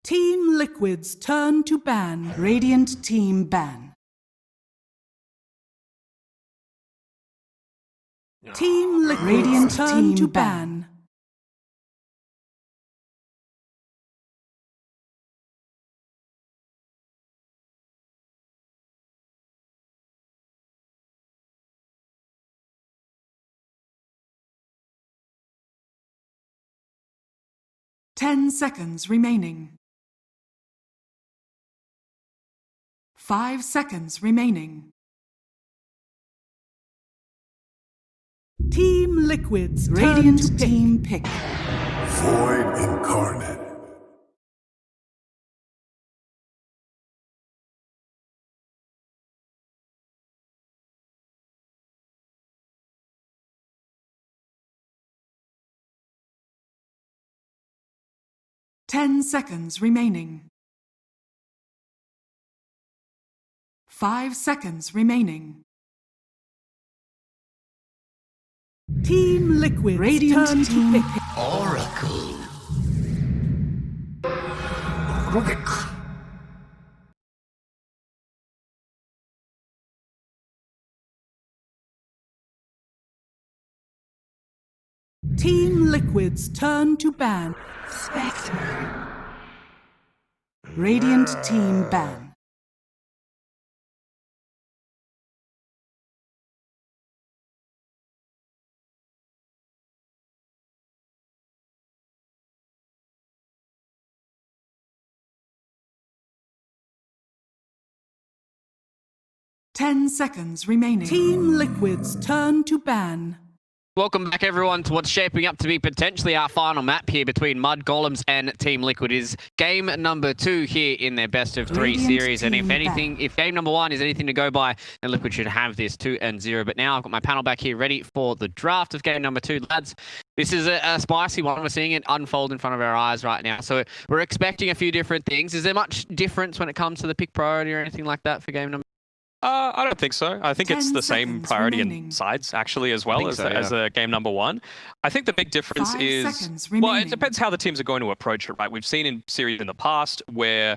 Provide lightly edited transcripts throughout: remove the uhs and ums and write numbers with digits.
Team Liquid's turn to ban. Radiant team ban. Team Liquid's Radiant turn to ban. Ten seconds remaining. 5 seconds remaining. Team Liquid's Radiant team pick. Void incarnate. Ten seconds remaining. 5 seconds remaining. Team Liquid Radiant team pick. Oracle. Rubik. Team Liquid's turn to ban. Spectre. Radiant team ban. Ten seconds remaining. Team Liquid's turn to ban. Welcome back, everyone, to what's shaping up to be potentially our final map here between Mudgolems and Team Liquid. Is game number 2 here in their best of 3 Radiant series. And if team anything, back. if game number 1 is anything to go by, then Liquid should have this 2-0. But now I've got my panel back here ready for the draft of game number 2. Lads, this is a spicy one. We're seeing it unfold in front of our eyes right now. So we're expecting a few different things. Is there much difference when it comes to the pick priority or anything like that for game number? I don't think so. I think it's the same seconds priority remaining. in sides, actually, as well as, so, yeah. as game number 1. I think the big difference 5 is, seconds well, it remaining. depends how the teams are going to approach it, right? We've seen in series in the past where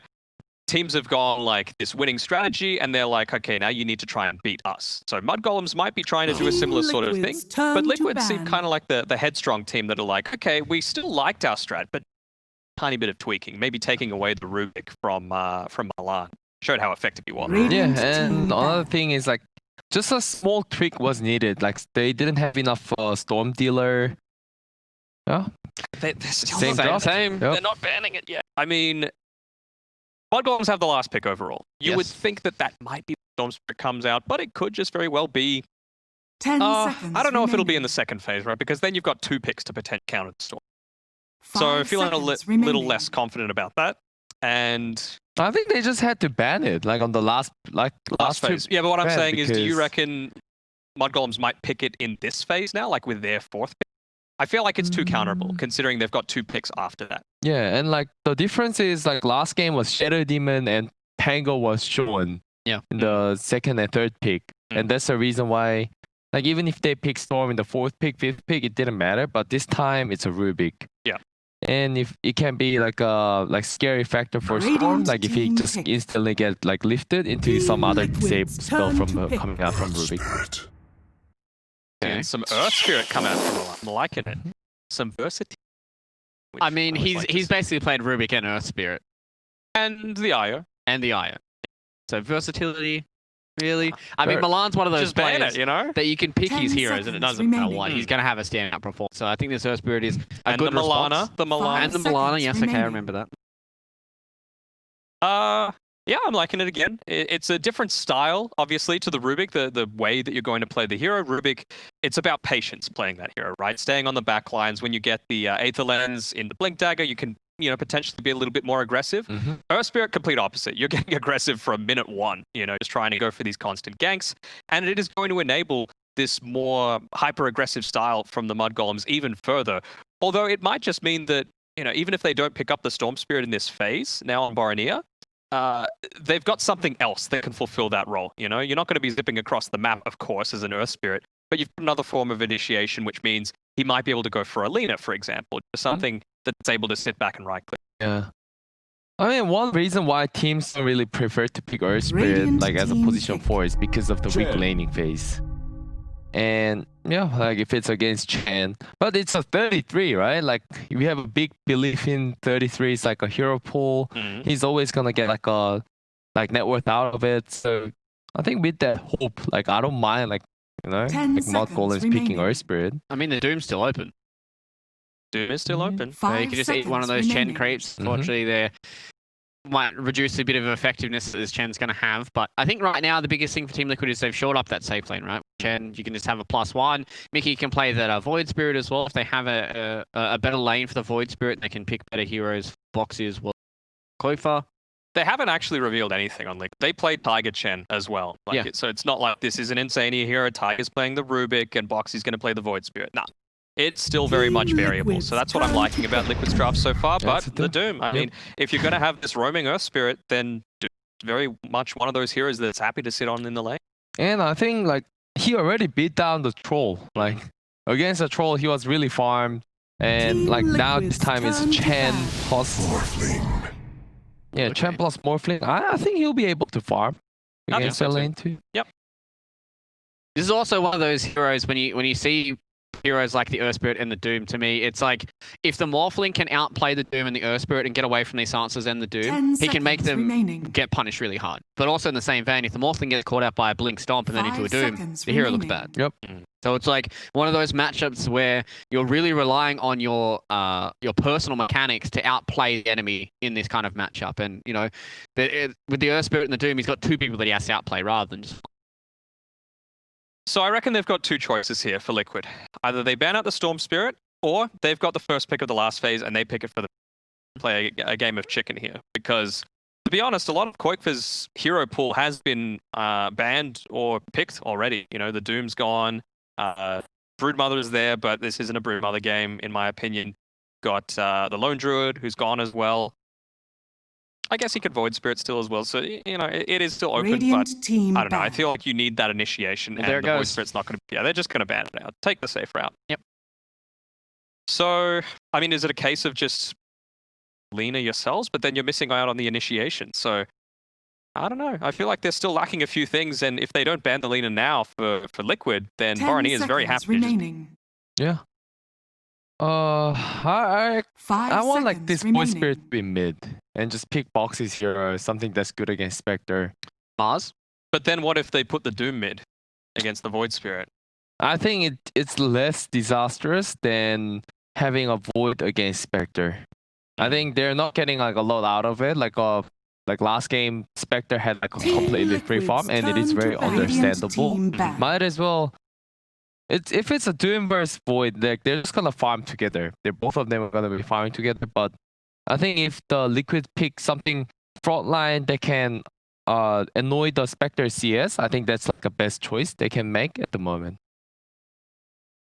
teams have gone like this winning strategy and they're like, okay, now you need to try and beat us. So Mudgolems might be trying to do a similar sort of thing, Liquid's turn but to Liquid seem ban. kind of like the headstrong team that are like, okay, we still liked our strat, but tiny bit of tweaking, maybe taking away the Rubik from Milan. Showed how effective he was. Radiant Yeah, and team another ban. thing is like just a small tweak was needed. Like they didn't have enough storm dealer. Yeah, They're still Same not draft. banning it. Yep. They're not banning it yet. I mean, Mudgolems have the last pick overall. You would Yes. think that might be Storm Spirit comes out, but it could just very well be. 10 seconds I don't know if it'll be in remaining. the second phase, right? Because then you've got 2 picks to potentially counter the Storm. 5 So feeling a seconds little remaining. less confident about that. And I think they just had to ban it like on the last last two phase. Yeah, but what I'm ban saying is, do you because- reckon Mudgolems might pick it in this phase now, like with their 4th pick? I feel like it's too counterable, considering they've got 2 picks after that. Yeah, and like the difference is like last game was Shadow Demon and Tango was shown. Yeah. In the second and third pick, and that's the reason why. Like even if they pick Storm in the 4th pick, 5th pick, it didn't matter. But this time it's a Rubik. Yeah. And if it can be like a scary factor for Storm, Radiant like if he team just pick. instantly get like lifted into Team some other Liquid's save spell turn from to pick. coming out from Earth Rubik. Spirit. Okay. And some Earth Spirit come out from Milan. I'm liking it. Some versatility. which I mean, always like to he's see. basically played Rubik and Earth Spirit And the Io. and the Io. So versatility, really. I mean, Sure. Milan's one of those Just ban players it, you know? that you can pick 10 his heroes and it seconds doesn't matter remaining. what. He's going to have a standout performance. So I think this Earth Spirit is a And good the Milana. response. The Milana. And the 5 Milana, seconds yes, okay, I remaining. remember that. Yeah, I'm liking it again. It's a different style, obviously, to the Rubik, the way that you're going to play the hero. Rubik, it's about patience playing that hero, right? Staying on the back lines. When you get the Aether Lens in the Blink Dagger, you can, potentially be a little bit more aggressive. Mhm. Earth Spirit, complete opposite. You're getting aggressive from minute 1, just trying to go for these constant ganks. And it is going to enable this more hyper-aggressive style from the Mudgolems even further. Although it might just mean that, even if they don't pick up the Storm Spirit in this phase, now on Boromir, they've got something else that can fulfill that role. You're not going to be zipping across the map, of course, as an Earth Spirit, but you've got another form of initiation, which means he might be able to go for Alina, for example, just something that's able to sit back and right click. Yeah. I mean, one reason why teams don't really prefer to pick Earth Spirit Radiant like as a team position pick. 4 is because of the weak Chen. laning phase. And yeah, like if it's against Chen, but it's a 33, right? Like we have a big belief in 33. It's like a hero pool. Mhm. He's always gonna get like a net worth out of it. So I think with that hope, like I don't mind like 10 like seconds mudgolems picking remaining. Earth Spirit. I mean, the Doom's still open. Doom is still Mhm. open. So you 5 could just eat one of seconds those Chen remaining. creeps. Unfortunately, they might reduce a bit of effectiveness that this Chen's going to have. But I think right now the biggest thing for Team Liquid is they've shored up that safe lane, right? Chen, you can just have a +1. Mickey can play that Void Spirit as well. If they have a better lane for the Void Spirit, they can pick better heroes. Boxy as well. Koifa. They haven't actually revealed anything on Liquid. They played Tiger Chen as well. Yeah. So it's not like this is an Insania hero. Tiger's playing the Rubik and Boxy's going to play the Void Spirit. Nah. It's still very much Team variable. Liquid's So that's what I'm liking about Liquid's draft so far. Yeah, But it's a the Doom. Doom, I mean, if you're going to have this roaming Earth Spirit, then Doom's very much one of those heroes that's happy to sit on in the lane. And I think like he already beat down the troll. Like against the troll, he was really farmed. And Team like now Liquid's this time it's turn to Chen bat. plus Morphling. Chen Okay. plus Morphling. I think he'll be able to farm I think against so the too. lane too. This is also one of those heroes when you see heroes like the Earth Spirit and the Doom. To me, it's like if the Morphling can outplay the Doom and the Earth Spirit and get away from these silencers and the 10 Doom, he can make seconds them remaining. get punished really hard. But also in the same vein, if the Morphling gets caught out by a Blink Stomp and then into a 5 Doom, seconds the hero looks remaining. bad. Yep. So it's like one of those matchups where you're really relying on your personal mechanics to outplay the enemy in this kind of matchup. And you know, with the Earth Spirit and the Doom, he's got two people that he has to outplay rather than just. So I reckon they've got two choices here for Liquid. Either they ban out the Storm Spirit, or they've got the first pick of the last phase and they pick it for the play a game of chicken here. Because to be honest, a lot of Koikfa's hero pool has been banned or picked already. You know, the Doom's gone, Broodmother's there, but this isn't a Broodmother game, in my opinion. Got the Lone Druid, who's gone as well. I guess he could Void Spirit still as well, so you know it is still open. Radiant But team I don't know. I back. feel like you need that initiation, Well, and there it the Void goes. Spirit's not going to. Yeah, they're just going to ban it out. Take the safe route. Yep. So, I mean, is it a case of just Lena yourselves, but then you're missing out on the initiation? So, I don't know. I feel like they're still lacking a few things, and if they don't ban the Lena now for Liquid, then 10 Barney is very seconds happy. To just, remaining. Yeah. I 5 want like seconds this Void remaining. Spirit to be mid and just pick Boxy's hero, something that's good against Spectre. Mars. but then what if they put the Doom mid against the Void Spirit? I think it's less disastrous than having a Void against Spectre. I think they're not getting like a lot out of it. Like last game, Spectre had like a Team completely free farm, Liquid's and it is turn to very bat. understandable. Radiant team back. Might as well. If it's a Doom versus Void, like they're just gonna farm together. Both of them are gonna be farming together. But I think if the Liquid pick something frontline that can annoy the Spectre CS, I think that's like a best choice they can make at the moment.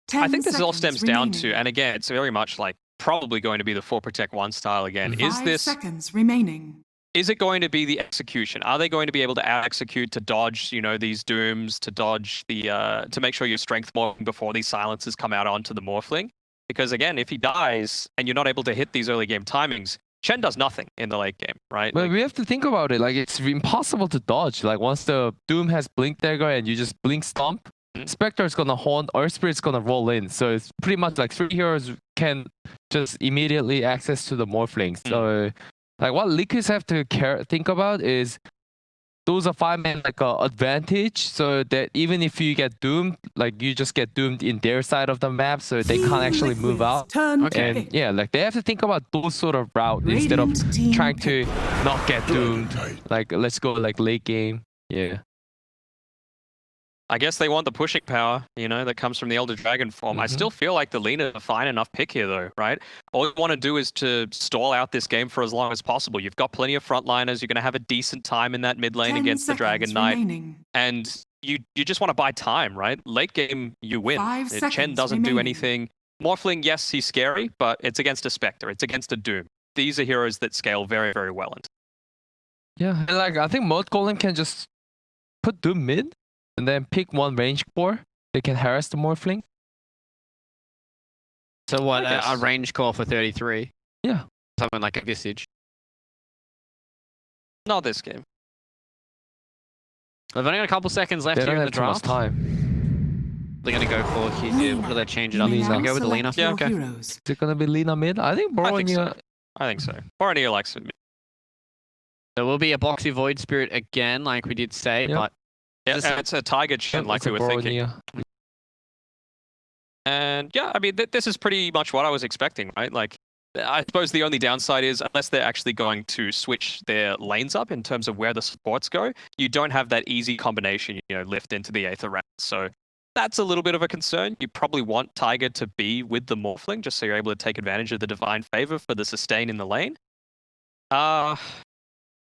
10 I think this all seconds stems down to, remaining. and again, it's very much like probably going to be the 4 Protect 1 style again. 5 seconds remaining. Is it going to be the execution? Are they going to be able to out-execute to dodge, you know, these Dooms, to dodge the, to make sure your strength morphing before these silences come out onto the Morphling? Because again, if he dies and you're not able to hit these early game timings, Chen does nothing in the late game, right? But Like, we have to think about it. Like it's impossible to dodge. Like once the Doom has Blink Dagger and you just Blink Stomp, Mhm. Spectre's gonna haunt, Earth Spirit's gonna roll in. So it's pretty much like 3 heroes can just immediately access to the Morphling. So like what Liquids have to think about is those are 5-man like advantage, so that even if you get doomed, like you just get doomed in their side of the map, so they can't actually move out. Turn Okay. to And yeah, like they have to think about those sort of route instead of Radiant team trying pick. to not get doomed. Tight. Like let's go like late game. Yeah. I guess they want the pushing power, you know, that comes from the Elder Dragon form. I Mhm. still feel like the Lena is a fine enough pick here, though, right? All you want to do is to stall out this game for as long as possible. You've got plenty of frontliners. You're going to have a decent time in that mid lane 10 against the Dragon Knight. remaining. And you just want to buy time, right? Late game, you win. 5 Chen seconds doesn't do remaining. anything. Morphling, yes, he's scary, but it's against a Spectre. It's against a Doom. These are heroes that scale very, very well. Yeah. And like I think mudgolem can just put Doom mid and then pick one range core. They can harass the Morphling. So what? I A guess. range core for 33. Yeah. Something like a Visage. Not this game. They've only got a couple seconds left They here don't in have the too much draft. time. They're going to go for here. What do they change it up? You may He's now going to go with the select Lena. your Yeah, okay. heroes. Is it gonna be Lina mid? I think I think Boronia. so. I think so. Borneo likes it. There will be a Boxy Void Spirit again, like we did say, Yep. but Yeah, Just- and it's a Tiger Shin like It's we a were thinking. Boronia. And yeah, I mean, this is pretty much what I was expecting, right? Like, I suppose the only downside is unless they're actually going to switch their lanes up in terms of where the supports go, you don't have that easy combination, lift into the Aether round. So that's a little bit of a concern. You probably want Tiger to be with the Morphling just so you're able to take advantage of the Divine Favor for the sustain in the lane. I'm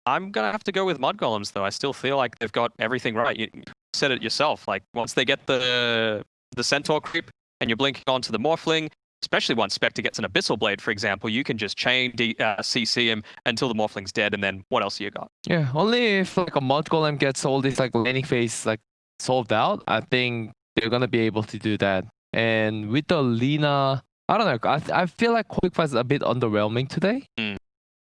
going to have to go with Mudgolems, though. I still feel like they've got everything right. You said it yourself. Like, once they get the Centaur creep and you're blinking onto the Morphling, especially once Spectre gets an Abyssal Blade, for example, you can just chain CC him until the Morphling's dead, and then what else you got? Yeah, only if like a Mud Golem gets all this like laning phase like solved out, I think they're gonna be able to do that. And with the Lina, I don't know. I feel like Quickfire is a bit underwhelming today.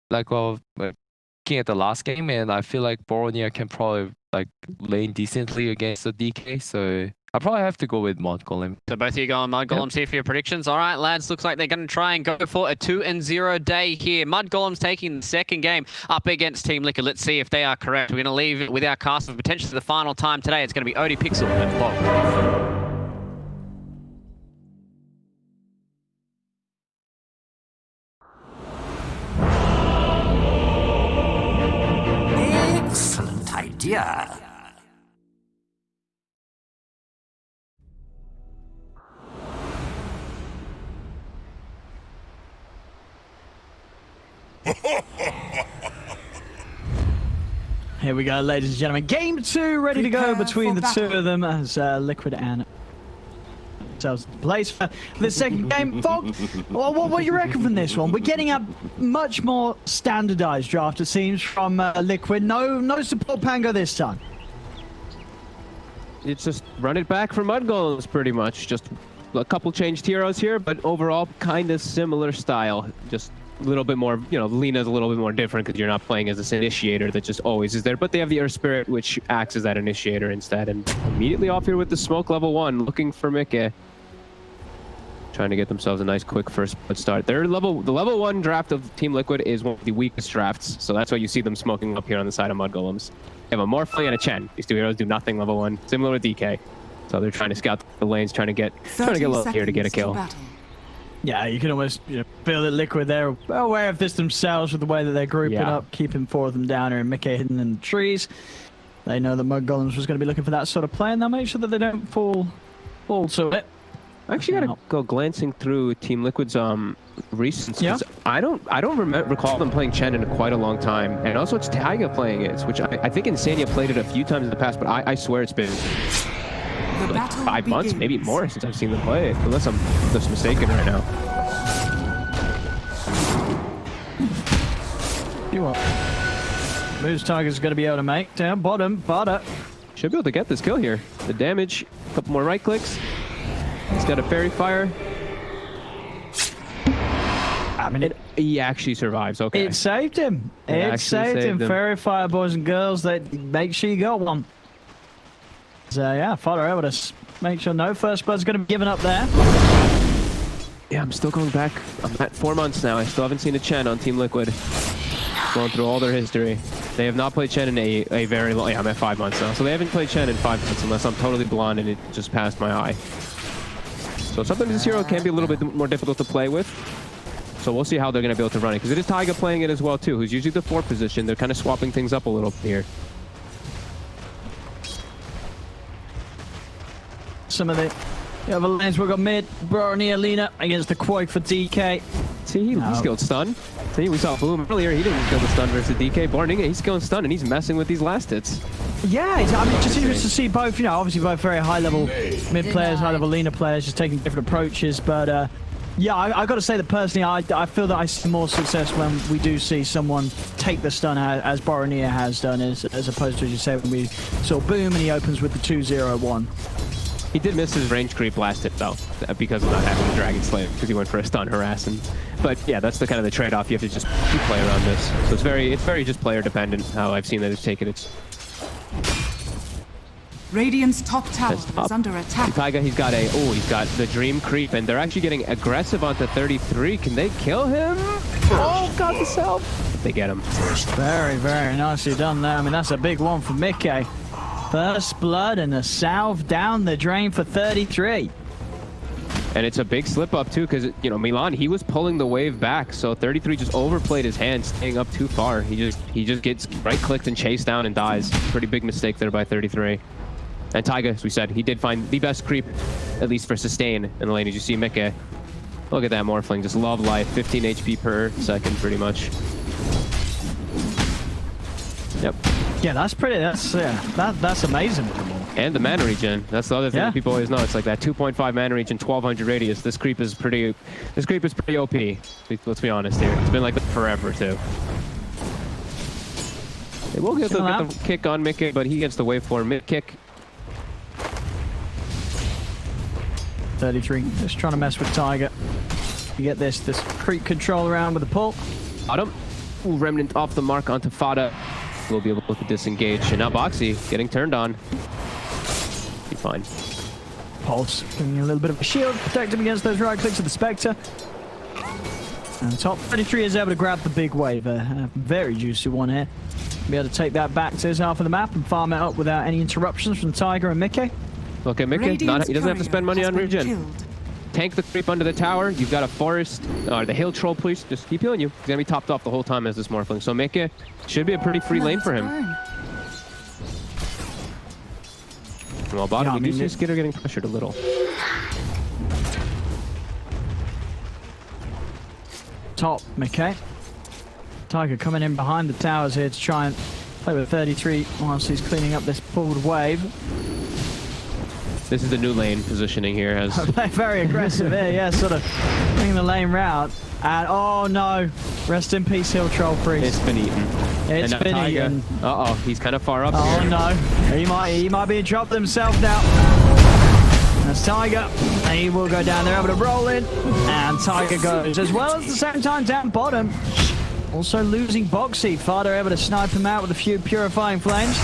Like looking at the last game, and I feel like Boronia can probably like lane decently against the DK. So I probably have to go with Mud Golem. So both of you go on Mud Golems here for your predictions. All right, lads, looks like they're going to try and go for a 2-0 day here. Mud Golems taking the second game up against Team Liquid. Let's see if they are correct. We're going to leave it with our cast for potentially the final time today. It's going to be Odie Pixel and Bob. Excellent idea. Here we go, ladies and gentlemen. Game 2 ready to go Prepare between for the two battle. of them as Liquid and themselves in place for the second game. Fog, what do you reckon from this one? We're getting a much more standardized draft, it seems, from Liquid. No support Pango this time. It's just run it back for Mudgolems, pretty much. Just a couple changed heroes here, but overall kind of similar style. Just a little bit more, Lena's a little bit more different because you're not playing as this initiator that just always is there. But they have the Earth Spirit, which acts as that initiator instead. And immediately off here with the smoke level 1, looking for Mikke. Trying to get themselves a nice quick first start. The level 1 draft of Team Liquid is one of the weakest drafts, so that's why you see them smoking up here on the side of Mudgolems. They have a Morphling and a Chen. These two heroes do nothing level 1, similar to DK. So they're trying to scout the lanes, trying to get low here to get a kill. Yeah, you can almost feel that Liquid, they're well aware of this themselves with the way that they're grouping Yeah. up, keeping 4 of them down here and Mikke hidden in the trees. They know that Mudgolems was going to be looking for that sort of play, and they'll make sure that they don't fall to it. I actually gotta go glancing through Team Liquid's recent. Yeah. I don't recall them playing Chen in quite a long time, and also it's Taiga playing it, which I think Insania played it a few times in the past, but I swear it's been like 5 months, maybe more, since I've seen them play it, unless I'm just mistaken right now. You what? Moves Tiger's going to be able to make down bottom, but Should be able to get this kill here. The damage, a couple more right clicks. He's got a fairy fire. I mean, He actually survives. Okay. it saved him. It It actually saved him. saved him. Fairy fire, boys and girls. That make sure you got one. So yeah, Fodder able to make sure no first blood's going to be given up there. Yeah, I'm still going back. I'm at 4 months now. I still haven't seen a Chen on Team Liquid. Going through all their history. They have not played Chen in a very long... Yeah, I'm at 5 months now. So they haven't played Chen in 5 months unless I'm totally blind and it just passed my eye. So sometimes this hero can be a little bit more difficult to play with. So we'll see how they're going to be able to run it. Because it is Taiga playing it as well, too, who's usually the 4 position. They're kind of swapping things up a little here. Some of the other lanes we've got mid, Boronia Lena against the Quake for DK. See, he skilled stun. See, we saw Boom earlier. He didn't kill the stun versus DK. Borninga, he's skilling stun, and he's messing with these last hits. Yeah, I mean, just interested to see both, obviously both very high-level mid players, high-level Lena players, just taking different approaches. But yeah, I got to say that personally, I feel that I see more success when we do see someone take the stun as Boronia has done, as opposed to, as you say, when we saw Boom and he opens with the 2-0-1. He did miss his range creep last hit though, because of not having the Dragon Slayer, because he went for a stun harassing. But yeah, that's the kind of the trade-off. You have to just play around this. So it's very just player dependent. How I've seen that it's taken its. Radiant's top tower That's top. is under attack. Taiga, he's got the Dream Creep, and they're actually getting aggressive onto 33. Can they kill him? Oh, got the self. They get him. Very, very nicely done there. I mean, that's a big one for Mickey. First blood and a salve down the drain for 33. And it's a big slip up too, because you know Milan, he was pulling the wave back, so 33 just overplayed his hand, staying up too far. He just gets right clicked and chased down and dies. Pretty big mistake there by 33. And Taiga, as we said, he did find the best creep, at least for sustain in the lane. As you see, Mickey, look at that Morphling, just love life, 15 HP per second, pretty much. Yep. Yeah, that's pretty. That's amazing. And the mana regen. That's the other thing that people always know. It's like that 2.5 mana regen, 1200 radius. This creep is pretty OP. Let's be honest here. It's been like that forever too. They will get the kick on Mickey, but he gets the wave for mid kick. 33. Just trying to mess with Taiga. You get this creep control around with the pull. Bottom. Ooh, Remnant off the mark onto Fada. We'll be able to disengage. And now Boxy getting turned on. Be fine. Pulse, giving you a little bit of a shield, protect him against those right clicks of the Spectre. And top 33 is able to grab the big wave. A very juicy one here. Be able to take that back to his half of the map and farm it up without any interruptions from Tiger and Mickey. Okay, Mickey, he doesn't have to spend money on regen. Tank the creep under the tower. You've got a forest, or the hill troll, please. Just keep healing you. He's gonna be topped off the whole time as this Morphling. So Mickey should be a pretty free lane for him. Well, bottom, we do see Skitter getting pressured a little. Top, Mickey. Tiger coming in behind the towers here to try and play with 33 whilst he's cleaning up this pulled wave. This is the new lane positioning here. As very aggressive here, yeah, sort of bringing the lane route. And oh no, rest in peace, Hill Troll Priest. It's been eaten. It's been eaten. Uh-oh, he's kind of far up here. Oh no, he might be dropped himself now. That's Tiger. He will go down there, able to roll in. And Tiger goes, as well as the same time down bottom. Also losing Boxy. Fada able to snipe him out with a few purifying flames.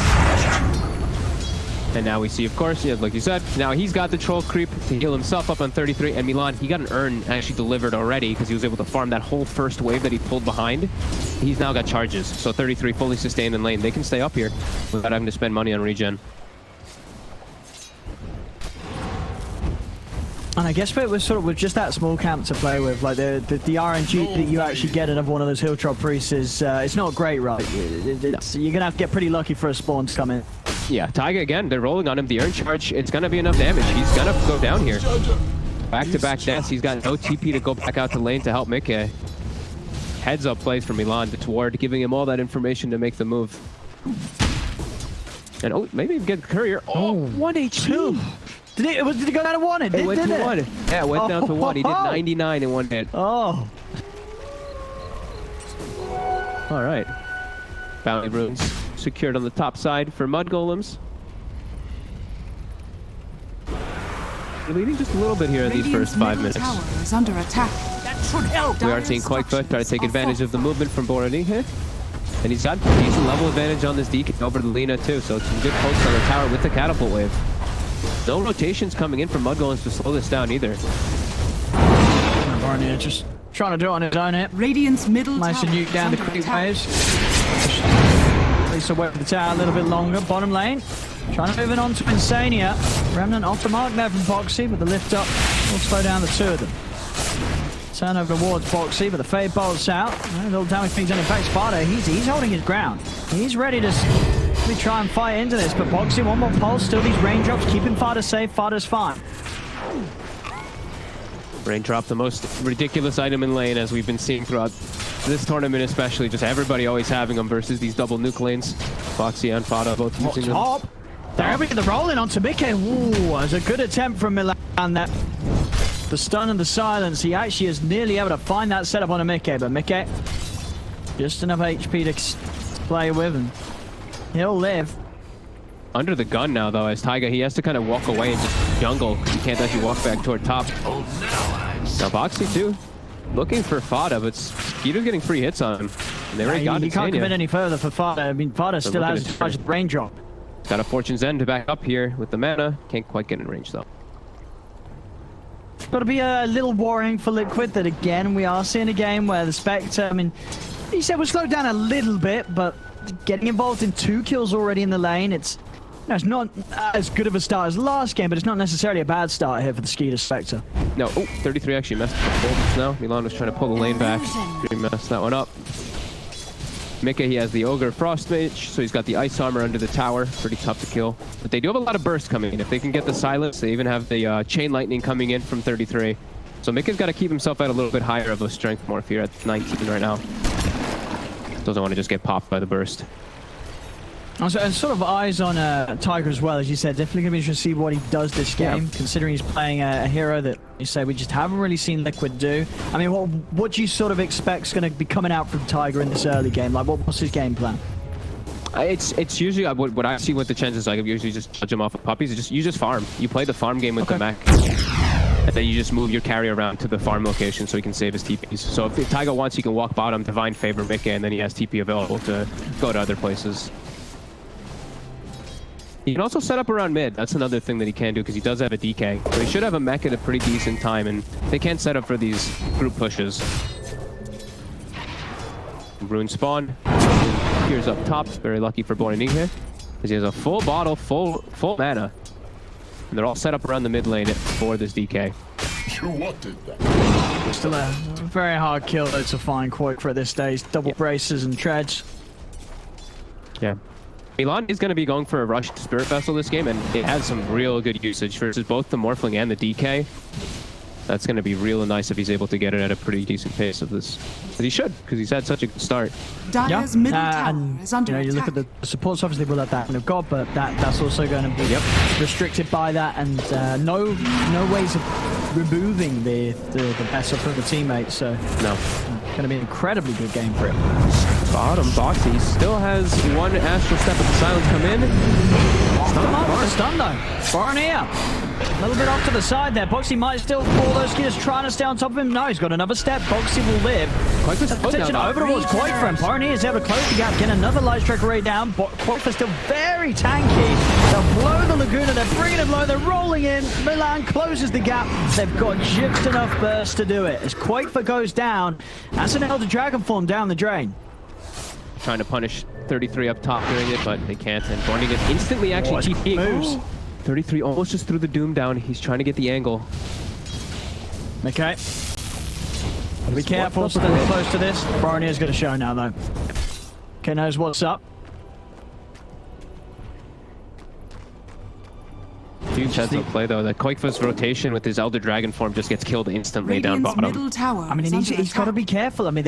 And now we see, of course, yeah, like you said, now he's got the troll creep to heal himself up on 33. And Milan, he got an urn actually delivered already because he was able to farm that whole first wave that he pulled behind. He's now got charges. So 33 fully sustained in lane. They can stay up here without having to spend money on regen. And I guess it was sort of with just that small camp to play with, like the RNG that you actually get out of one of those Hill Troll Priests is it's not great, right? You're gonna have to get pretty lucky for a spawn to come in. Yeah, Taiga again, they're rolling on him. The urn charge, it's gonna be enough damage. He's gonna go down here. Back-to-back deaths. He's got no TP to go back out to lane to help Mickey. Heads up plays for Milan to Ward, giving him all that information to make the move. And oh, maybe get the courier. Oh, 1 HP. Did it go down to 1? It went to 1. Yeah, it went down to 1. He did 99 in 1 hit. Oh. All right. Bounty runes secured on the top side for mudgolems. We're leading just a little bit here in these first 5 minutes. Tower is under attack. We are seeing Quakefoot try to take advantage of the movement from BO3 here. And he's got a decent level advantage on this DK over to Lina too, so some good pulse on the tower with the catapult wave. No rotations coming in from mudgolems to slow this down either. Barney just trying to do it on his own here. Radiant's middle nice tower to nuke down the creep waves. At least away from the tower a little bit longer. Bottom lane. Trying to move it on to Insania. Remnant off the mark there from Boxy, but the lift up will slow down the two of them. Turn over towards Boxy, but the Fade bolts out. A little damage being done. In fact, Sparta, he's holding his ground. He's ready to try and fight into this, but Boxy, one more pulse, still these raindrops, keeping Fada safe. Fada's fine. Raindrop, the most ridiculous item in lane, as we've been seeing throughout this tournament especially. Just everybody always having them versus these double nuke lanes. Boxy and Fada both using them. Top. They're able to get the rolling onto Mickey. Ooh, that's a good attempt from Milan there. The stun and the silence, he actually is nearly able to find that setup on a Mickey, but Mickey, just enough HP to play with, and he'll live. Under the gun now, though, as Taiga, he has to kind of walk away and just jungle. You can't actually walk back toward top. Now Boxy too, looking for Fada, but Skeeter's getting free hits on him. And they already got You can't commit any further for Fada. I mean, Fada still has a charge raindrop. Got a Fortune's End to back up here with the mana. Can't quite get in range though. Got to be a little worrying for Liquid that again we are seeing a game where the Spectre, I mean, he said we're slowed down a little bit, but getting involved in 2 kills already in the lane, it's not as good of a start as last game, but it's not necessarily a bad start here for the Skeeter Spectre. No, 33 actually messed up the Boltons now. Milan was trying to pull the lane back. He messed that one up. Mika, he has the Ogre Frost Mage, so he's got the Ice Armor under the tower. Pretty tough to kill. But they do have a lot of bursts coming in. If they can get the Silence, they even have the Chain Lightning coming in from 33. So Mika's got to keep himself at a little bit higher of a strength morph here at 19 right now. Doesn't want to just get popped by the burst. Also, and sort of eyes on Tiger as well, as you said. Definitely going to be interesting to see what he does this game, considering he's playing a hero that you say we just haven't really seen Liquid do. I mean, what do you sort of expect is going to be coming out from Tiger in this early game? Like, what's his game plan? It's usually what I see what the chances like. I usually just judge him off of puppies. You just farm. You play the farm game with the mech, and then you just move your carry around to the farm location so he can save his TPs. So if Tiger wants, he can walk bottom, Divine Favor Mika, and then he has TP available to go to other places. He can also set up around mid. That's another thing that he can do because he does have a DK. So he should have a mech at a pretty decent time, and they can set up for these group pushes. Rune spawn. Here's up top. Very lucky for Borning here because he has a full bottle, full mana. And they're all set up around the mid lane for this DK. You wanted that. Still a very hard kill though to find Quake for at this stage. Double braces and treads. Yeah. Milan is going to be going for a rushed Spirit Vessel this game, and it has some real good usage versus both the Morphling and the DK. That's going to be real nice if he's able to get it at a pretty decent pace of this. But he should, because he's had such a good start. Dyer's middle tower and is under you look at the supports, obviously will have that kind of god, but that's also going to be restricted by that, and no ways of removing the vessel from the teammates. So no, going to be an incredibly good game for him. Bottom Boxy still has one Astral Step with the Silence come in. Stun though. Barnea. A little bit off to the side there. Boxy might still fall those gears, trying to stay on top of him. No, he's got another step. Boxy will live. Attention over towards Quake for him. Barnea is able to close the gap, get another Light Strike Ray down. Quake for still very tanky. They'll blow the Laguna, they're bringing it low, they're rolling in. Milan closes the gap. They've got just enough burst to do it. As Quakefor goes down, that's an Elder Dragon form down the drain. Trying to punish 33 up top during it, but they can't. And Borning is instantly actually TP moves. 33 almost just threw the Doom down. He's trying to get the angle. Okay. Be careful, staying close to this. Barney's going to show now, though. Okay, knows what's up. Huge heads up play, though. That Quakefor's rotation with his Elder Dragon form just gets killed instantly down bottom. Middle tower I mean, he's got to be careful. I mean,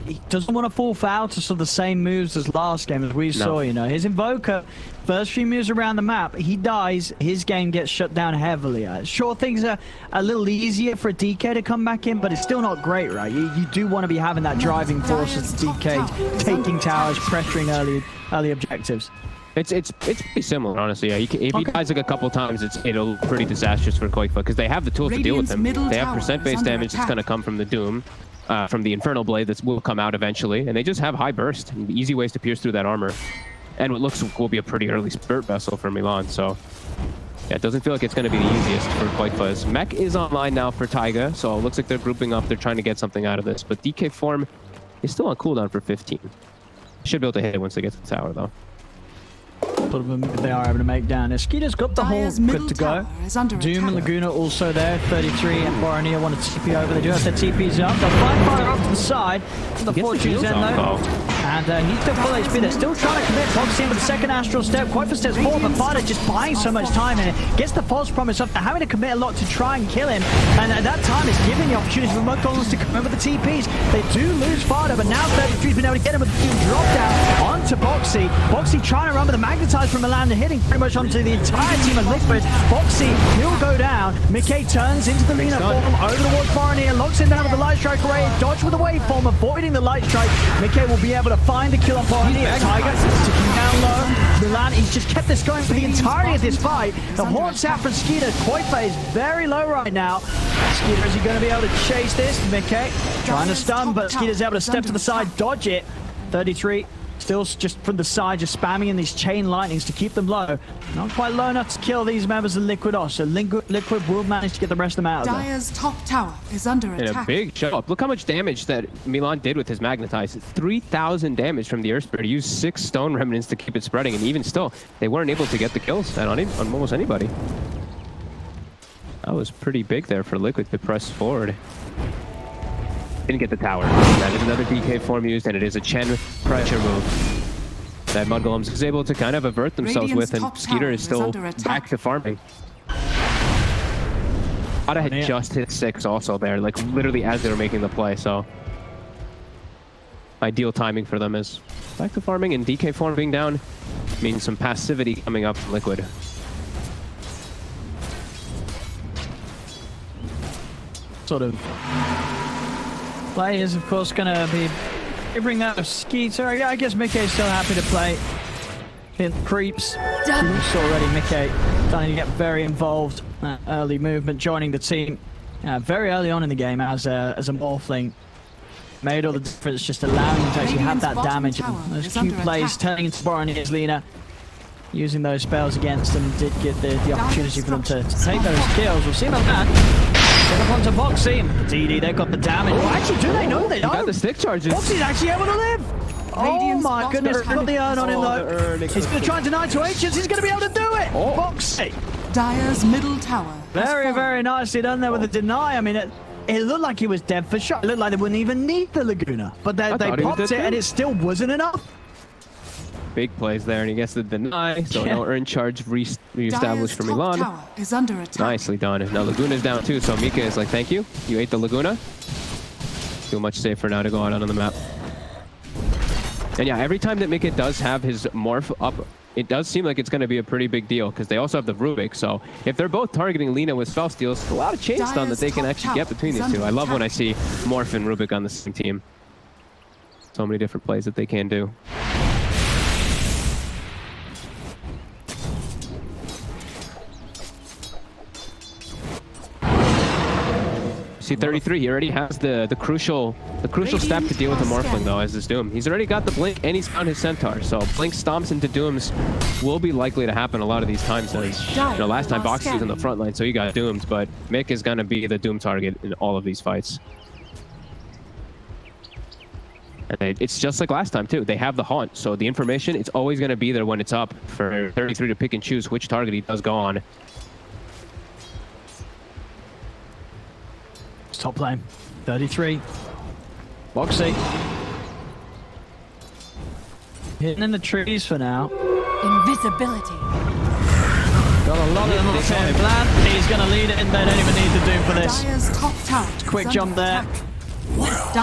he doesn't want to fall foul to sort of the same moves as last game, as we saw, you know. His Invoker, first few moves around the map, he dies, his game gets shut down heavily. Sure, things are a little easier for a DK to come back in, but it's still not great, right? You do want to be having that driving force as DK, taking towers, pressuring early objectives. It's pretty similar, honestly. Yeah, if he dies like a couple times, it'll be pretty disastrous for Quakefor because they have the tools to deal with him. They have percent-based damage that's going to come from the Doom, from the Infernal Blade that will come out eventually, and they just have high burst and easy ways to pierce through that armor. And what looks will be a pretty early Spirit Vessel for Milan, so yeah, it doesn't feel like it's going to be the easiest for Quakefor. Mech is online now for Taiga, so it looks like they're grouping up. They're trying to get something out of this, but DK form is still on cooldown for 15. Should be able to hit it once they get to the tower, though. Sort of a move they are able to make down. Skeeter's got the whole good to go. Doom and Laguna also there. 33 and Bornea want to TP over. They do have their TPs up. They'll find fire off to the side. The Fortune's End though. And he's still full HP. They're still trying to commit. Boxy in with the second Astral Step. Quakefor steps forward, but Fada just buying so much time and it gets the false promise up. They're having to commit a lot to try and kill him. And at that time, it's giving the opportunity for mudgolems to come over the TPs. They do lose Fada, but now 33's been able to get him with the drop down onto Boxy. Boxy trying to run with the Magnetite Magnetize from Milan, hitting pretty much onto the entire team of Liquid. Foxy, he'll go down. Mickey turns into the Lina form, over towards Boronier, locks him down with the Light Strike array, dodge with the waveform, avoiding the Light Strike. Mickey will be able to find the kill on Boronier. Tiger ticking down low. Milan, he's just kept this going for the entirety of this fight. The Haunts out from Skeeter. Koife is very low right now. Skeeter, is he going to be able to chase this? Mickey trying to stun, but Skeeter's able to step to the side, dodge it. 33. Still just from the side, just spamming in these chain lightnings to keep them low. Not quite low enough to kill these members of Liquid off, so Liquid will manage to get the rest of them out of there. Dire's top tower is under And attack. a big show up. Look how much damage that Milan did with his Magnetize. 3,000 damage from the Earth Spirit. He used 6 Stone Remnants to keep it spreading, and even still, they weren't able to get the kills on almost anybody. That was pretty big there for Liquid to press forward. Didn't get the tower. That is another DK form used, and it is a Chen pressure move that mudgolems is able to kind of avert themselves with, and Skeeter is still back to farming. Ada had just hit 6 also there, like literally as they were making the play, so ideal timing for them is back to farming, and DK form being down means some passivity coming up from Liquid. Sort of play is, of course, going to be favoring that of Skeeter. I guess Mickey's still happy to play. Hit creeps. Looks already Mickey starting to get very involved. Early movement, joining the team very early on in the game as a Morphling. Made all the difference, just allowing him to actually have that damage. And those cute plays turning into Boronier's Lina. Using those spells against them did get the opportunity for them to take those kills. We'll see about that. Get up onto Foxy. DD, they've got the damage. Oh, actually, do they know they don't? Got the stick charges. Foxy's actually able to live. Oh my goodness, got the urn on him though. He's going to try and deny 2 H's. He's going to be able to do it. Foxy. Dire's middle tower. Very nicely done there with the deny. I mean, it looked like he was dead for sure. It looked like they wouldn't even need the Laguna. But they popped it and it still wasn't enough. Big plays there, and he gets the deny, so no urn charge reestablished for Milan. Tower is under attack. Nicely done. Now Laguna's down too, so Mika is like, thank you. You ate the Laguna. Feel much safer now to go out on the map. And yeah, every time that Mika does have his morph up, it does seem like it's going to be a pretty big deal, because they also have the Rubik, so if they're both targeting Lina with spell steals, a lot of chain stun that they can actually get between these two. I love when I see Morph and Rubik on the same team. So many different plays that they can do. See 33, he already has the crucial step to deal with the Morphling though, as this Doom. He's already got the Blink and he's found his Centaur, so Blink stomps into Dooms will be likely to happen a lot of these times. As, you know, last time Boxy was in the front line, so he got doomed, but Mick is going to be the Doom target in all of these fights. And it's just like last time too. They have the Haunt, so the information, it's always going to be there when it's up for 33 to pick and choose which target he does go on. Top lane, 33. Boxy. Hitting in the trees for now. Invisibility. Got a lot of them on the same plan. He's going to lead it, and they don't even need to do for this. Dire's top tower. Quick jump there.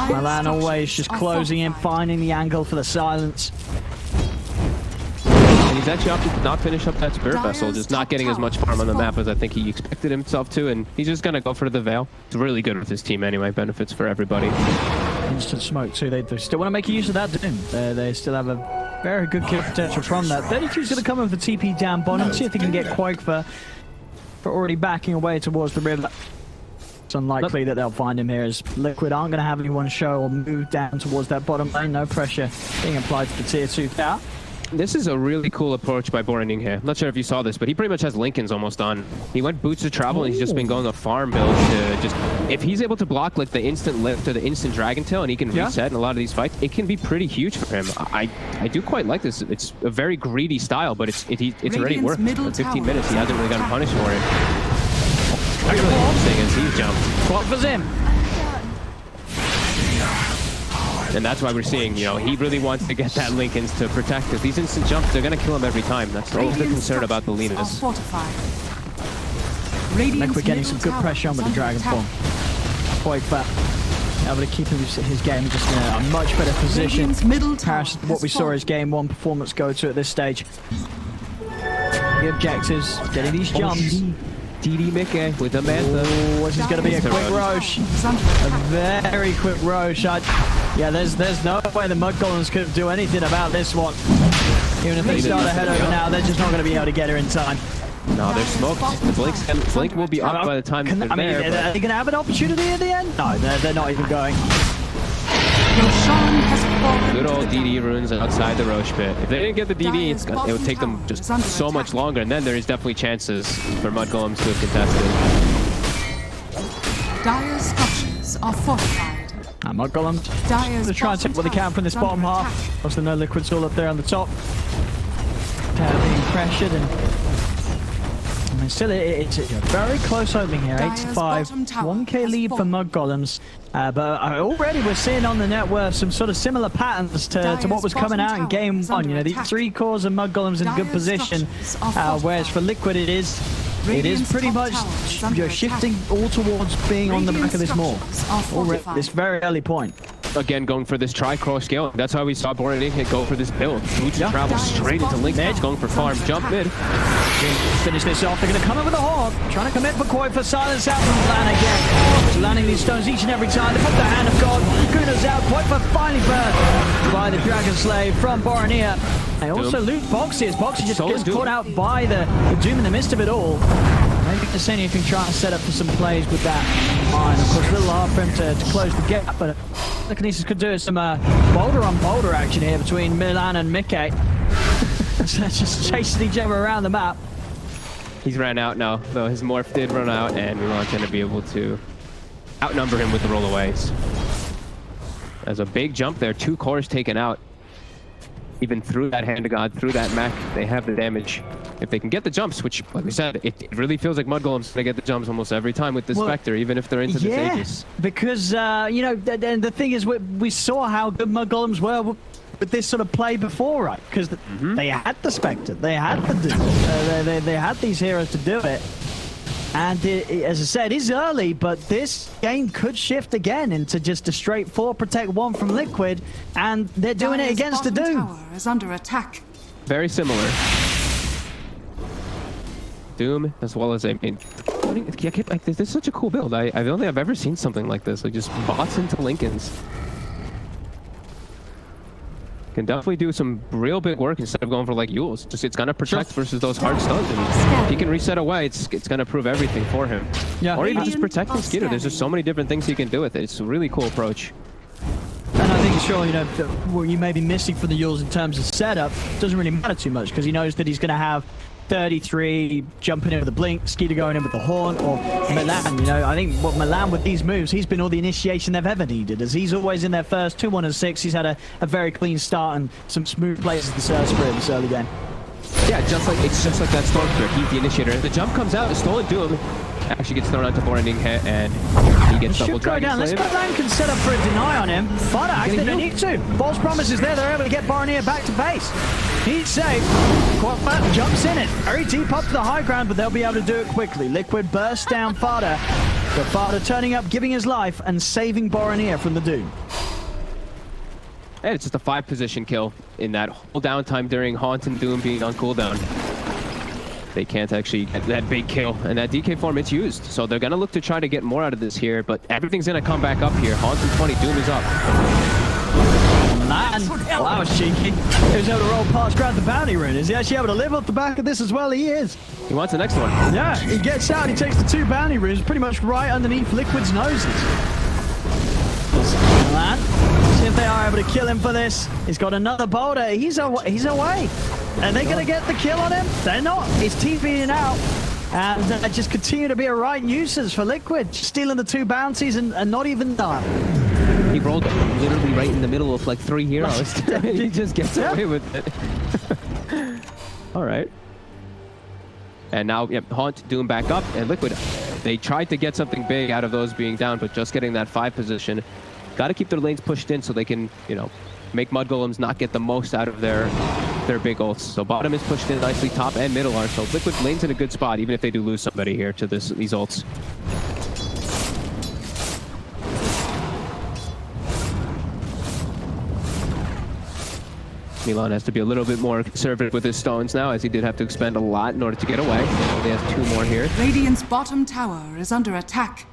Milan always just closing in, finding the angle for the silence. And he's actually opted to not finish up that Spirit Vessel, just not getting as much farm on the map as I think he expected himself to, and he's just going to go for the Veil. It's really good with his team anyway, benefits for everybody. Instant smoke too, they still want to make use of that Doom. They still have a very good kill potential from that. 32's going to come with the TP down bottom, see if they can get Quake for already backing away towards the river. It's unlikely that they'll find him here, as Liquid aren't going to have anyone show or move down towards that bottom lane. No pressure being applied to the tier 2 tower. This is a really cool approach by Borening here. Not sure if you saw this, but he pretty much has Lincoln's almost on. He went Boots of Travel, and he's just been going a farm build to just... If he's able to block like the instant lift or the instant Dragon Tail, and he can reset in a lot of these fights, it can be pretty huge for him. I do quite like this. It's a very greedy style, but it's already worked. For 15 minutes, he hasn't really gotten punished for it. What's really interesting is he's jumped. What was him? And that's why we're seeing, you know, he really wants to get that Lincoln's to protect, because these instant jumps, they're going to kill him every time. That's always the concern about the Linas. We're getting some good pressure on with the Dragon Form. Quite fat. Able to keep his game just in a much better position. Comparison to what we saw his game 1 performance go to at this stage. the objectives, getting these jumps. DD Mickey with Amantha. Oh, this is going to be a quick Roche. A very quick Roche. Yeah, there's no way the Mudgolems could do anything about this one. Even if they start ahead over now, they're just not going to be able to get her in time. No, they're smoked. The Blink will be up by the time they're there. Are they going to have an opportunity at the end? No, they're not even going. Good old DD runes outside the Roche pit. If they didn't get the DD, it would take them just so much longer, and then there's definitely chances for Mudgolems to have contested. Dire's structures are fortified. Mudgolems, they're trying to take what they can from this bottom half. Also, no liquids all up there on the top. Being pressured and still, it's a very close opening here, 8-5, 1k lead for Mudgolems. But already we're seeing on the net worth some sort of similar patterns to what was coming out in game 1. You know, these 3 cores of Mudgolems in a good position, whereas for Liquid it is pretty much shifting all towards being on the back of this more. Already, this very early point. Again, going for this tri-cross scale. That's how we saw Borin go for this build. Boots travel straight into Link's edge, going for farm, jump mid. Finish this off. They're going to come in with a hog. Trying to commit for Koi for silence out from Lan again. So landing these stones each and every time. They put the hand of God. Kuno's out. Koi for finally burned by the Dragon Slave from Boromir. They also loot Boxes. Boxes just gets caught out by the Doom in the midst of it all. Maybe Cassini can try and set up for some plays with that in mind. Of course, a little hard for him to close the gap, but Telekinesis could do some boulder on boulder action here between Milan and Mickey. Just chasing each other around the map. He's ran out now, though his morph did run out, and Milan's going to be able to outnumber him with the rollaways. There's a big jump there, 2 cores taken out. Even through that Hand of God, through that mech, they have the damage. If they can get the jumps, which, like we said, it really feels like Mudgolems they get the jumps almost every time with this Spectre, even if they're into the Aegis. Because, you know, the thing is, we saw how good Mudgolems were with this sort of play before, right? Because they had the Spectre, they had the Doom, they had these heroes to do it. And as I said, it's early, but this game could shift again into just a straight 4 protect 1 from Liquid, and they're doing it against the Doom. Tower is under attack. Very similar. Doom, as well as, I mean, like, this is such a cool build. I don't think I've ever seen something like this. Like, just bots into Lincolns. Can definitely do some real big work instead of going for like Yules. Just it's gonna protect versus those hard stuns, and if he can reset away, it's gonna prove everything for him. Yeah. Or even just protecting Skidoo. There's just so many different things he can do with it. It's a really cool approach. And I think, sure, you know, what you may be missing from the Yules in terms of setup doesn't really matter too much, because he knows that he's gonna have 33 jumping in with the blink, Skeeter going in with the horn, or Milan. You know, I think what Milan with these moves, he's been all the initiation they've ever needed, as he's always in their first 2-1 and 6. He's had a very clean start and some smooth plays as the Surge Spirit this early game. Yeah, it's just like that Storm Spirit. He's the initiator. The jump comes out, the Stolen Doom actually gets thrown onto Borening hit, and he gets double Dragon Slave. Let's go Milan can set up for a deny on him. But actually they need to. False promise is there. They're able to get Boromir back to base. He's safe. Quackbat jumps in it. Very deep up to the high ground, but they'll be able to do it quickly. Liquid bursts down Fada. But Fada turning up, giving his life, and saving Boromir from the Doom. And it's just a 5-position kill in that whole downtime during Haunt and Doom being on cooldown. They can't actually get that big kill, and that DK form, it's used. So they're gonna look to try to get more out of this here, but everything's gonna come back up here. Haunt and 20, Doom is up. Man, well, that was cheeky. He was able to roll past, grab the bounty rune. Is he actually able to live off the back of this as well? He is. He wants the next one. Yeah, he gets out, he takes the 2 bounty runes pretty much right underneath Liquid's noses. Man, see if they are able to kill him for this. He's got another boulder. He's away. Are they going to get the kill on him? They're not. He's TPing out. And just continue to be a right nuisance for Liquid. Stealing the 2 bounties and not even done. He rolled literally right in the middle of like 3 heroes. He just gets away with it. All right. And now, Haunt, Doom back up, and Liquid, they tried to get something big out of those being down, but just getting that 5 position. Got to keep their lanes pushed in so they can, you know, make Mudgolems not get the most out of their big ults. So bottom is pushed in nicely, top and middle are. So Liquid lane's in a good spot, even if they do lose somebody here to these ults. Milan has to be a little bit more conservative with his stones now, as he did have to expend a lot in order to get away. He only has 2 more here. Radiant's bottom tower is under attack.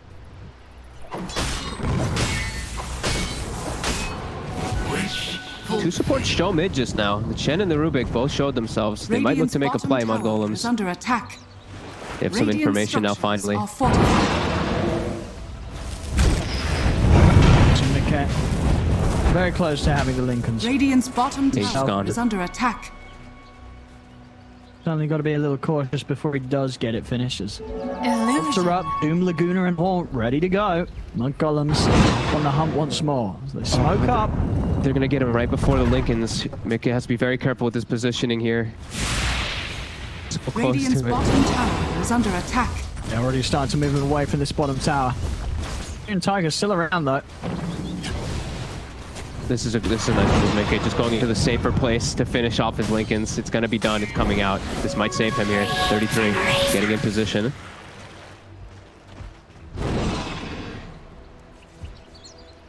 Two supports show mid just now. The Chen and the Rubik both showed themselves. They might look Radiant's to make a bottom play, tower mudgolems. is under attack. They have some Radiant information now, structures finally. are fortified. Okay. Very close to having the Lincolns. Radiant's bottom He's tower gone. is under attack. Only got to be a little cautious before he does get it finished. After up, Doom, Laguna, and Haunt ready to go. Mudgolems on the hunt once more. As they smoke up. They're going to get him right before the Lincolns. Mickey has to be very careful with his positioning here. So close Radiant's to it. bottom tower is under attack. They're already starting to move away from this bottom tower. And Tiger's still around though. This is a nice move, Mickey. Just going into the safer place to finish off his Lincolns. It's going to be done. It's coming out. This might save him here. 33, getting in position.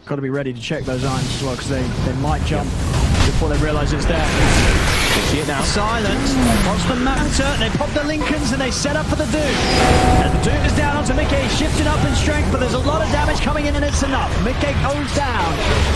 Got to be ready to check those irons as well, because they might jump before they realize it's there. You see it now. Silence. Watch the Manta. They pop the Lincolns and they set up for the Doom. And the Doom is down onto Mickey, shifting up in strength, but there's a lot of damage coming in and it's enough. Mickey goes down.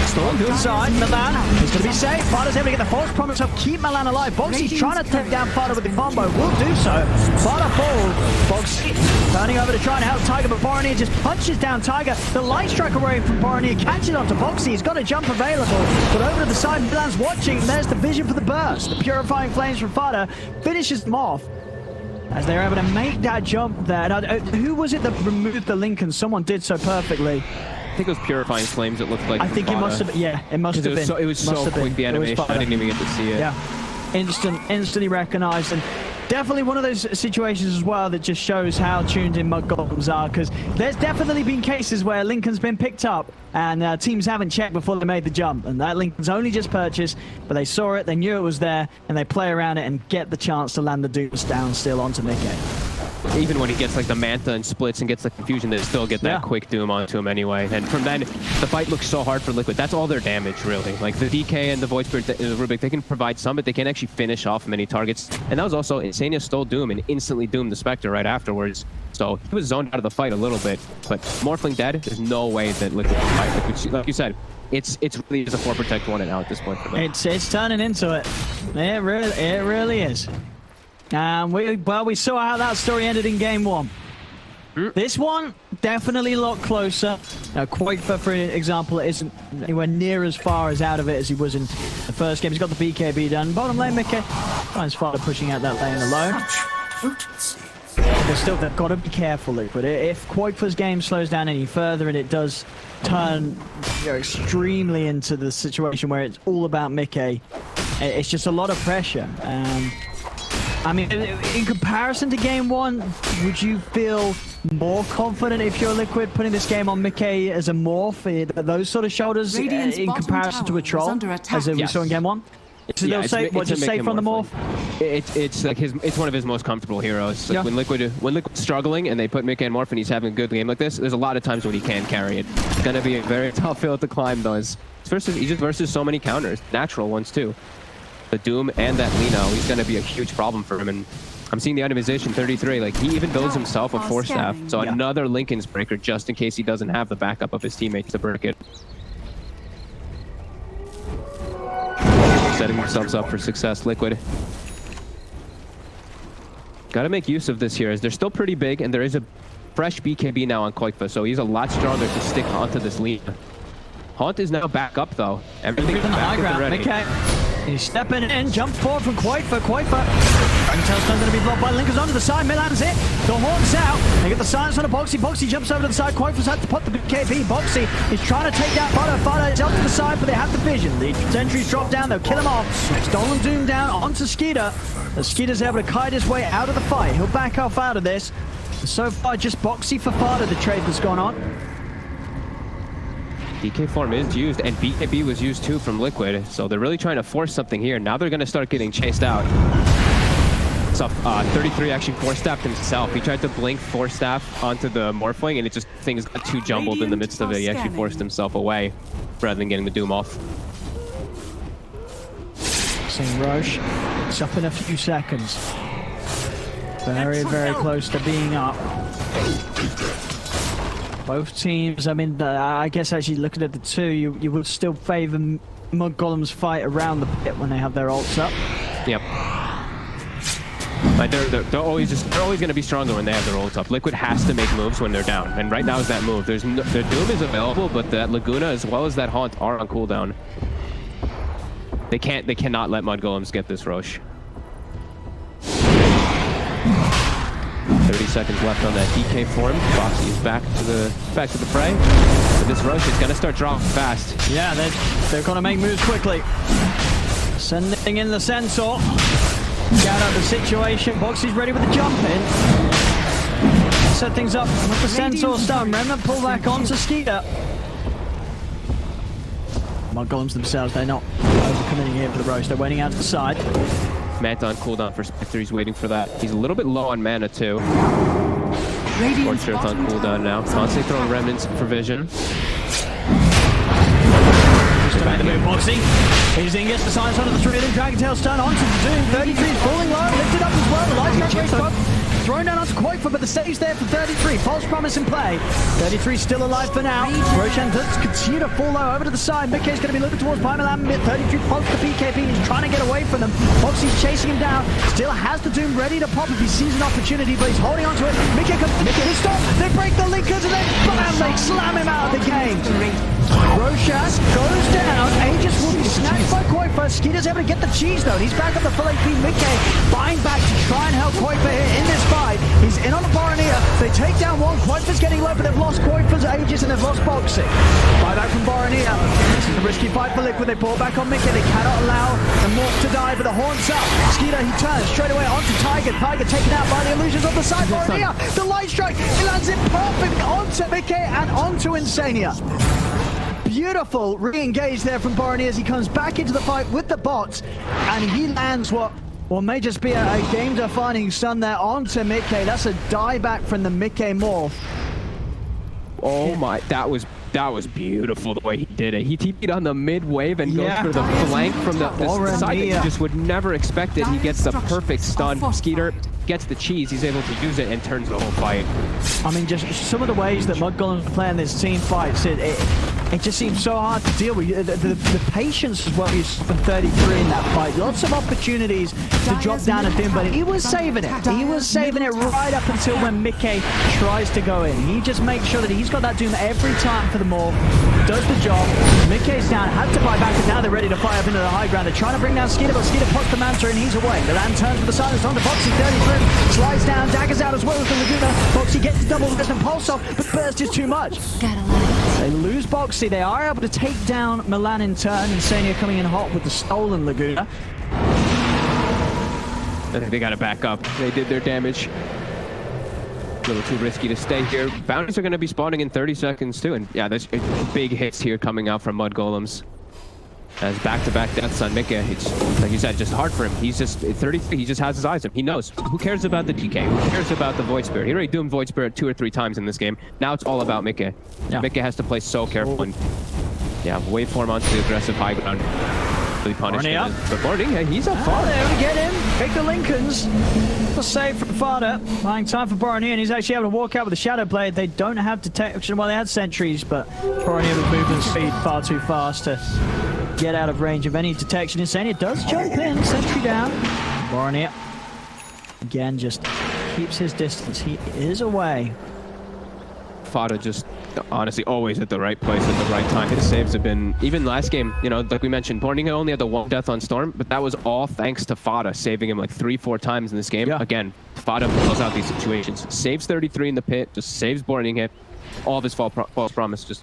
Storm to inside. Milan is going to be safe. Fada's able to get the false promise up, keep Milan alive. Boxy's trying to take down Fada with the combo. Will do so. Fada falls. Boxy turning over to try and help Tiger, but Boromir just punches down Tiger. The light strike away from Boromir catches onto Boxy. He's got a jump available, but over to the side, Milan's watching. There's the vision for the burst. The purifying flames from Fada finishes them off as they're able to make that jump there. Now, who was it that removed the Lincoln? Someone did so perfectly. I think it was Purifying Flames, it looked like. I think it must have been. Yeah, it must have been. It was so quick, the animation. I didn't even get to see it. Yeah, instantly recognized. And definitely one of those situations as well that just shows how tuned in mudgolems are, because there's definitely been cases where Lincoln's been picked up and teams haven't checked before they made the jump, and that Lincoln's only just purchased, but they saw it, they knew it was there, and they play around it and get the chance to land the Dooms down still onto Mickey. Even when he gets like the Manta and splits and gets the confusion, they still get that quick Doom onto him anyway. And from then, the fight looks so hard for Liquid. That's all their damage, really. Like the DK and the Void Spirit, the Rubik, they can provide some, but they can't actually finish off many targets. And that was also, Insania stole Doom and instantly doomed the Spectre right afterwards. So he was zoned out of the fight a little bit, but Morphling dead, there's no way that Liquid can fight. Liquid, like you said, it's really just a 4 protect 1 and out at this point for them. It's turning into it. It really is. We saw how that story ended in game 1. This one definitely a lot closer. Now, Quaitfer, for example, isn't anywhere near as far as out of it as he was in the first game. He's got the BKB done. Bottom lane, Mickey finds Fada pushing out that lane alone. But still, they've got to be careful, Liquid. If Quaitfer's game slows down any further and it does turn extremely into the situation where it's all about Mickey, it's just a lot of pressure. I mean, in comparison to game 1, would you feel more confident if you're Liquid putting this game on Mickey as a morph, those sort of shoulders, in comparison to a troll, as we saw in game 1? It's safe on the morph? It's like it's one of his most comfortable heroes. Like when Liquid's struggling and they put Mickey and morph and he's having a good game like this, there's a lot of times when he can carry it. It's gonna be a very tough hill to climb, though. He just versus so many counters, natural ones too. The Doom and that Lino, he's going to be a huge problem for him. And I'm seeing the itemization 33. Like, he even builds himself a Force Staff. So another Lincoln's Breaker just in case he doesn't have the backup of his teammates to break it. Setting themselves up for success, Liquid. Got to make use of this here, as they're still pretty big, and there is a fresh BKB now on Koikfa, so he's a lot stronger to stick onto this lead. Haunt is now back up, though. Everything's back at the ready. Okay. He's stepping in, jumps forward from Quaitfer. Dragon Tail's going to be blocked by Linkers onto the side. Milan's it. The Hawk's out. They get the silence on the Boxy. Boxy jumps over to the side. Quaitfer's had to put the BKB. Boxy is trying to take down Fada. Fada is up to the side, but they have the vision. The sentries drop down. They'll kill him off. Stolen Doom down onto Skeeter. The Skeeter's able to kite his way out of the fight. He'll back off out of this. So far, just Boxy for Fada, the trade that's gone on. DK form is used, and BKB was used too from Liquid, so they're really trying to force something here. Now they're going to start getting chased out. So 33 actually force-staffed himself. He tried to blink force-staff onto the Morphling, and things got too jumbled in the midst of it. He actually forced himself away rather than getting the Doom off. Seeing Roche. It's up in a few seconds. Very, very close to being up. Both teams, I mean, I guess actually looking at the two, you would still favor mudgolems fight around the pit when they have their ults up. Yep. Like they're always going to be stronger when they have their ults up. Liquid has to make moves when they're down, and right now is that move. Their Doom is available, but that Laguna as well as that Haunt are on cooldown. They cannot let mudgolems get this Roche. 30 seconds left on that DK form. Foxy is back to the fray. But this Roche is going to start dropping fast. Yeah, they're going to make moves quickly. Sending in the Centaur. Get out of the situation. Boxy's ready with the jump in. Set things up with the Centaur stun. Remnant pull back onto Skeeter. Mudgolems themselves, they're not overcommitting here for the Roche. They're waiting out to the side. Manta on cooldown for Spectre. He's waiting for that. He's a little bit low on mana too. Torch Earth on cooldown now. Constantly throwing remnants for vision. Just to make the move, Boxy. He's in, gets the silence onto the 3 of them. Dragon Tail stun onto the Doom. 33 is falling low, lifted up as well. The light strike race thrown down onto Koifa, but the save's there for 33. False promise in play. 33 still alive for now. Roshan does continue to fall low over to the side. Mickey's going to be looking towards Pymalam. 33 pulls the PKP. He's trying to get away from them. Foxy's chasing him down. Still has the Doom ready to pop if he sees an opportunity, but he's holding onto it. Mickey comes. Mickey stop. They break the linkers and then bam! They slam him out of the game. Roshan goes down. Aegis will be snatched by Koifa. Skeeter's able to get the cheese though. He's back up the full HP. Mickey buying back to try and help Koifa here in this fight. He's in on the Boronia. They take down one. Koifa's getting low, but they've lost Koifa's Aegis and they've lost Boxy. Buyback from Boronia. This is a risky fight for Liquid. They pull back on Mickey. They cannot allow the Morph to die, but the Horn's up. Skeeter, he turns straight away onto Tiger. Tiger taken out by the illusions on the side. Boronia, the light strike. He lands it perfect onto Mickey and onto Insania. Beautiful re-engage there from Boronia as he comes back into the fight with the bots, and he lands what may just be a game-defining stun there onto Mickey. That's a dieback from the Mickey Morph. Oh my, that was beautiful the way he did it. He TP'd on the mid wave and goes for the flank from the side that you just would never expect it. He gets the perfect stun. Skeeter gets the cheese, he's able to use it and turns the whole fight. I mean, just some of the ways that mudgolems play in this team fights, it just seems so hard to deal with. The patience is what you saw from 33 in that fight. Lots of opportunities to drop down a Doom, but he was saving it. He was saving it right up until when Mickey tries to go in. He just makes sure that he's got that Doom every time for the Morph, does the job. Mickey's down, had to buy back, and now they're ready to fire up into the high ground. They're trying to bring down Skeeter, but Skeeter pops the Manta and he's away. The Ram turns with the silence on the Boxy. 33 slides down, daggers out as well as the Laguna. Boxy gets the double resistant pulse off, but burst is too much. They lose Boxy. They are able to take down Milan in turn. Insania coming in hot with the stolen Laguna. I think they got to back up. They did their damage. A little too risky to stay here. Bounties are going to be spawning in 30 seconds too. And yeah, there's big hits here coming out from Mudgolems. As back-to-back deaths on Mika, it's, like you said, just hard for him. He's just, 33, he just has his eyes on him. He knows. Who cares about the DK? Who cares about the Void Spirit? He already doomed Void Spirit 2 or 3 times in this game. Now it's all about Mika. Yeah. Mika has to play so careful and, yeah, waveform onto the aggressive high ground. Really punish him. But Boronia, he's up far. There we get him. Pick the Lincolns. The save from Fada. Buying time for Boronia, and he's actually able to walk out with a Shadow Blade. They don't have detection. Well, they had sentries, but Boronia with movement speed far too fast to get out of range of any detection. Insania does jump in, sentry down. Boronia, again, just keeps his distance. He is away. Fada just honestly always at the right place at the right time. His saves have been, even last game, you know, like we mentioned, Boronia only had the 1 death on Storm, but that was all thanks to Fada saving him like 3-4 times in this game. Yeah. Again, Fada pulls out these situations. Saves 33 in the pit, just saves Boronia. All of his false promise just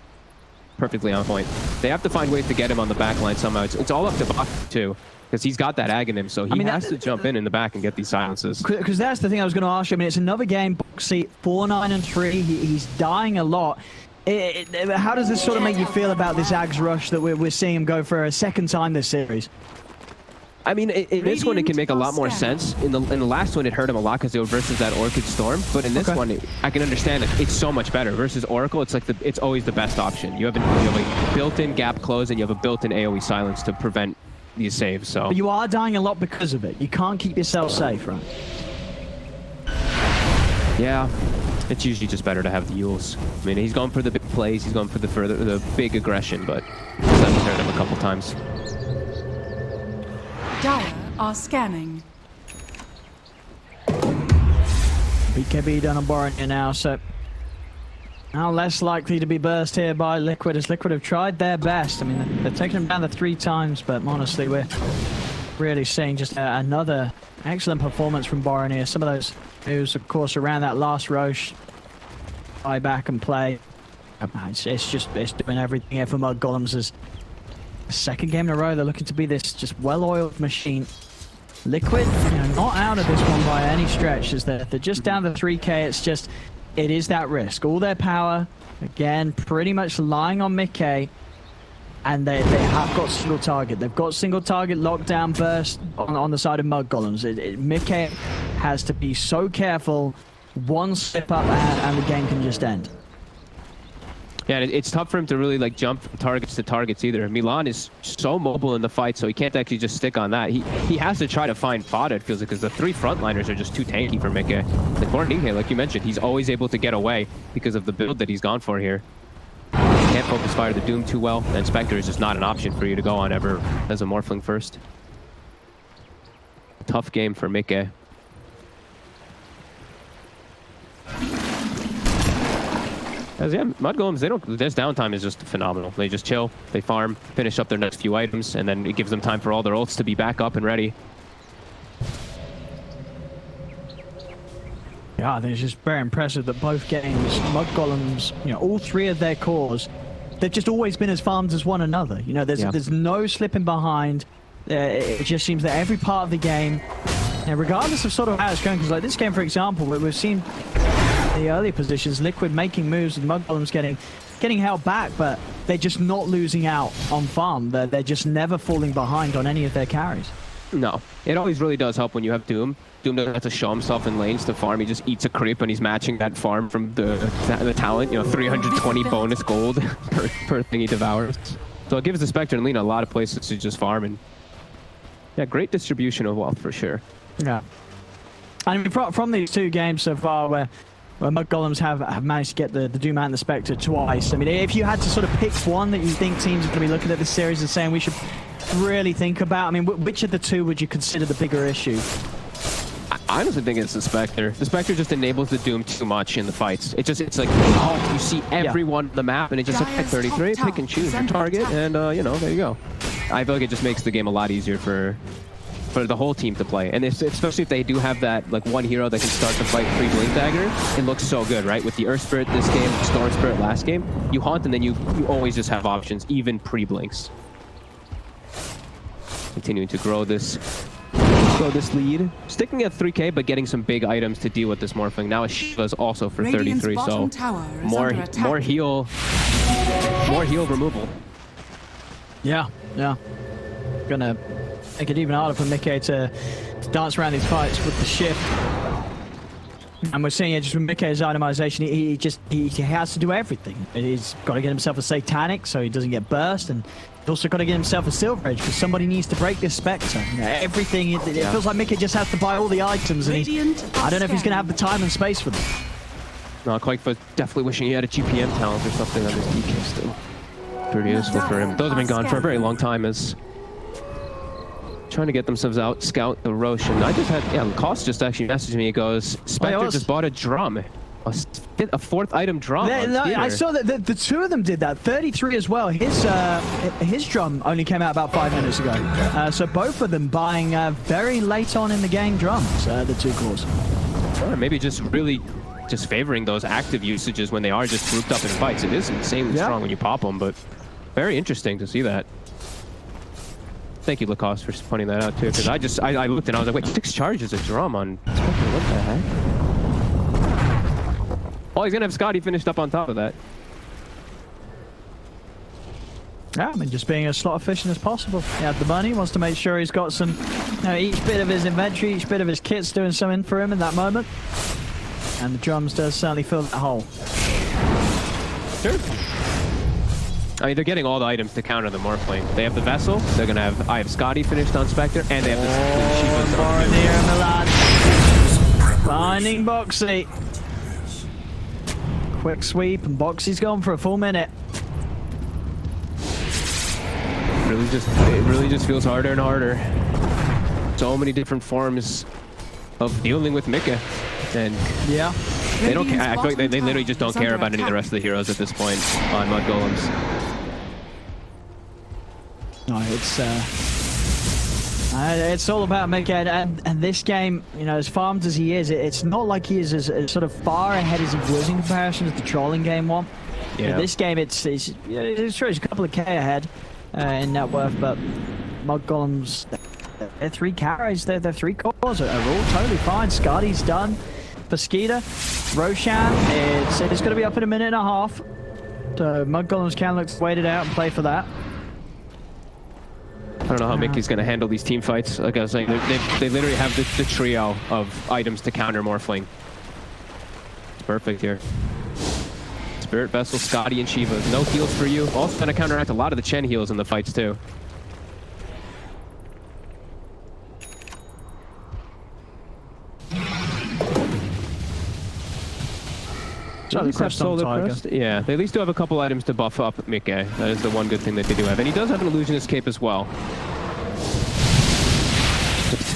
perfectly on point. They have to find ways to get him on the back line somehow. It's all up to Bach too, because he's got that ag in him, so he has to jump in the back and get these silences. Because that's the thing I was going to ask you. I mean, it's another game, Boxy, 4-9-3. He's dying a lot. How does this sort of make you feel about this Ags rush that we're seeing him go for a second time this series? I mean, in this one, it can make a lot more sense. In the last one, it hurt him a lot because they were versus that Orchid Storm. But in this one, I can understand it. It's so much better. Versus Oracle, it's like it's always the best option. You have a built-in gap close, and you have a built-in AoE silence to prevent these saves. So. But you are dying a lot because of it. You can't keep yourself safe, right? Yeah, it's usually just better to have the Yules. I mean, he's going for the big plays, he's going for the big aggression, but he's hurt him a couple times. Dire are scanning. BKB done on Boron now, so now less likely to be burst here by Liquid, as Liquid have tried their best. I mean, they're taking him down the 3 times, but honestly, we're really seeing just another excellent performance from Boron here. Some of those moves, of course, around that last Roche, buy back and play. It's doing everything here for mudgolems. As the second game in a row, they're looking to be this just well-oiled machine. Liquid, not out of this one by any stretch, as they're just down to 3k. It's just, it is that risk. All their power, again, pretty much lying on mid-k, and they have got single target. They've got single target lockdown burst on the side of mudgolems. Mid-k has to be so careful. One slip up and the game can just end. Yeah, it's tough for him to really like jump from targets to targets either. Milan is so mobile in the fight, so he can't actually just stick on that. He has to try to find fodder, it feels like, because the 3 frontliners are just too tanky for Mikke. Like Boronike, like you mentioned, he's always able to get away because of the build that he's gone for here. Can't focus fire the Doom too well, and Spectre is just not an option for you to go on ever as a Morphling first. Tough game for Mikke. As yeah, mudgolems, their downtime is just phenomenal. They just chill, they farm, finish up their next few items, and then it gives them time for all their ults to be back up and ready. Yeah, I think it's just very impressive that both games, mudgolems, all 3 of their cores, they've just always been as farmed as one another. There's no slipping behind. It just seems that every part of the game, regardless of sort of how it's going, because like this game, for example, we've seen the early positions, Liquid making moves and mudgolems getting held back, but they're just not losing out on farm. They're just never falling behind on any of their carries. No, it always really does help when you have Doom. Doom doesn't have to show himself in lanes to farm. He just eats a creep and he's matching that farm from the talent. 320 bonus gold per thing he devours. So it gives the Spectre and Lina a lot of places to just farm, and yeah, great distribution of wealth for sure. Yeah, I mean from these 2 games so far, where mudgolems have managed to get the Doom and the Spectre twice. I mean, if you had to sort of pick one that you think teams are going to be looking at this series and saying we should really think about, I mean, which of the 2 would you consider the bigger issue? I honestly think it's the Spectre. The Spectre just enables the Doom too much in the fights. It's like, you see everyone on the map, and it just like 33, pick and choose your target, and there you go. I feel like it just makes the game a lot easier for the whole team to play, and especially if they do have that like one hero that can start the fight pre-blink dagger. It looks so good, right? With the Earth Spirit this game, Storm Spirit last game, you haunt and then you always just have options, even pre-blinks. Continuing to grow this lead, sticking at 3k, but getting some big items to deal with this Morphling. Now Shiva's also for 33, so more heal removal. Yeah. Gonna make it even harder for Mikke to dance around these fights with the shift. And we're seeing it just with Mikke's itemization. He has to do everything. He's got to get himself a Satanic so he doesn't get burst, and he's also got to get himself a Silver Edge because somebody needs to break this Spectre. Everything, it feels like Mikke just has to buy all the items, and I don't know if he's going to have the time and space for them. No, quite, but definitely wishing he had a GPM talent or something on his DK still. Pretty useful for him. Those have been gone for a very long time, as trying to get themselves out, scout the Roche. And I just had, Cost just actually messaged me. It goes, Spectre just bought a drum. A 4th item drum. I saw that the 2 of them did that. 33 as well. His drum only came out about 5 minutes ago. So both of them buying very late on in the game drums, the 2 cores. Or maybe just really just favoring those active usages when they are just grouped up in fights. It is insanely strong when you pop them, but very interesting to see that. Thank you, Lacoste, for pointing that out too, because I looked and I was like, wait, 6 charges a drum on Spectre, what the heck? Oh, he's gonna have Scotty finished up on top of that. Yeah, I mean, just being as slot efficient as possible. He had the money, wants to make sure he's got some, each bit of his inventory, each bit of his kit's doing something for him in that moment. And the drums does certainly fill that hole. Sure. I mean, they're getting all the items to counter the Morphling. They have the Vessel, they're going to have Eye of Scotty finished on Spectre, and they have the Shivas on the Milan. Finding Boxy. Quick sweep, and Boxy's gone for a full minute. It really just feels harder and harder. So many different forms of dealing with Mika. And yeah, they don't care. I feel like they literally just don't care about any of the rest of the heroes at this point on Mudgolems. No, it's all about Mika, and this game, you know, as farmed as he is, it's not like he is as sort of far ahead as he was in comparison to the trolling game one. Yeah. In this game, it's true, he's a couple of K ahead in net worth, but Mudgolems, they're 3 carries, their 3 cores are all totally fine. Scotty's done. For Skeeter, Roshan, it's going to be up in a minute and a half. So Mudgolems can look to wait it out and play for that. I don't know how Mickey's going to handle these team fights. Like I was saying, they literally have the trio of items to counter Morphling. It's perfect here. Spirit Vessel, Scotty, and Shiva. No heals for you. Also going to counteract a lot of the Chen heals in the fights too. Yeah, they at least do have a couple items to buff up Mikke. That is the one good thing that they do have. And he does have an Illusionist Cape as well.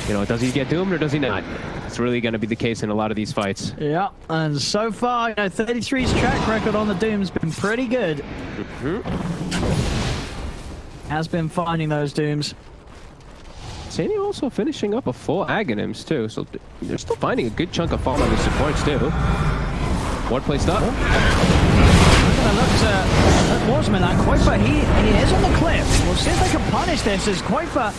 You know, does he get doomed or does he not? It's really going to be the case in a lot of these fights. Yeah, and so far, you know, 33's track record on the Doom's been pretty good. Has been finding those Dooms. Sani also finishing up a full Aghanims too, so they're still finding a good chunk of farm on the supports too. Ward placed up. Look, Warsman, Koifa, he is on the cliff. We'll see if they can punish this as Koifa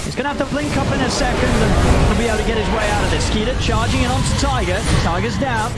is going to have to blink up in a second and he'll be able to get his way out of this. Skeeter charging in onto Tiger. Tiger's down.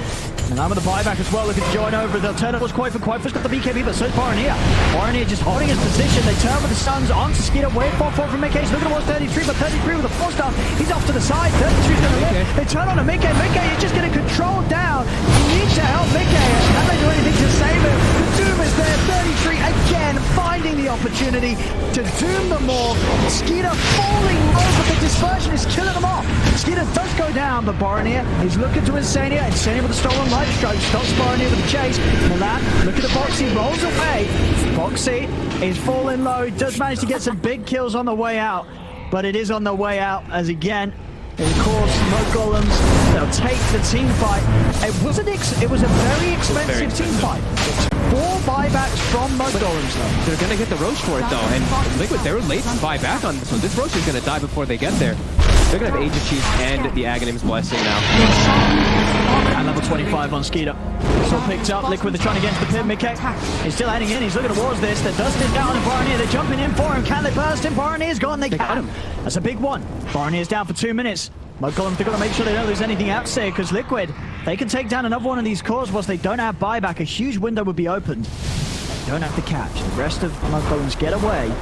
And I'm with the buyback as well, looking to join over. They'll turn towards Koifa. Koifa's got the BKB, but so is Boronier. Boronier just holding his position. They turn with the Suns onto Skeeter. Wait for from Mikke. He's looking towards 33, but 33 with a 4-star. He's off to the side. 33's going to live. They turn on to Mikke. Mikke is just getting controlled down. He needs to help Mikke. Can they do anything to save him? The Doom is there. 33 again, finding the opportunity to doom them all. Skeeter falling low, but the dispersion is killing them off. Skeeter does go down, but Boronier is looking to Insania. Insania with a stolen life stroke. Stops Boronier with the chase. Milan, look at the Boxy, rolls away. Boxy is falling low. Does manage to get some big kills on the way out, but it is on the way out as again, of course, Mudgolems, they'll take the team fight. It was a very expensive team fight. 4 buybacks from Mudgolems though. They're going to get the Roche for it though, and Liquid, they were late to buy back on this one. This Roche is going to die before they get there. They're going to have Age of Chiefs and the Aghanim's Blessing now. And level 25 on Skeeter. Still picked up. Liquid, they're trying to get into the pit. Mikke, he's still heading in. He's looking towards this. They're dusting down on Boronier. They're jumping in for him. Can they burst him? Boronier's gone. They got him. That's a big one. Boronier's down for 2 minutes. Mudgolems, they've got to make sure they don't lose anything out there, because Liquid, they can take down another one of these cores whilst they don't have buyback. A huge window would be opened. They don't have to catch. The rest of Mudgolems get away.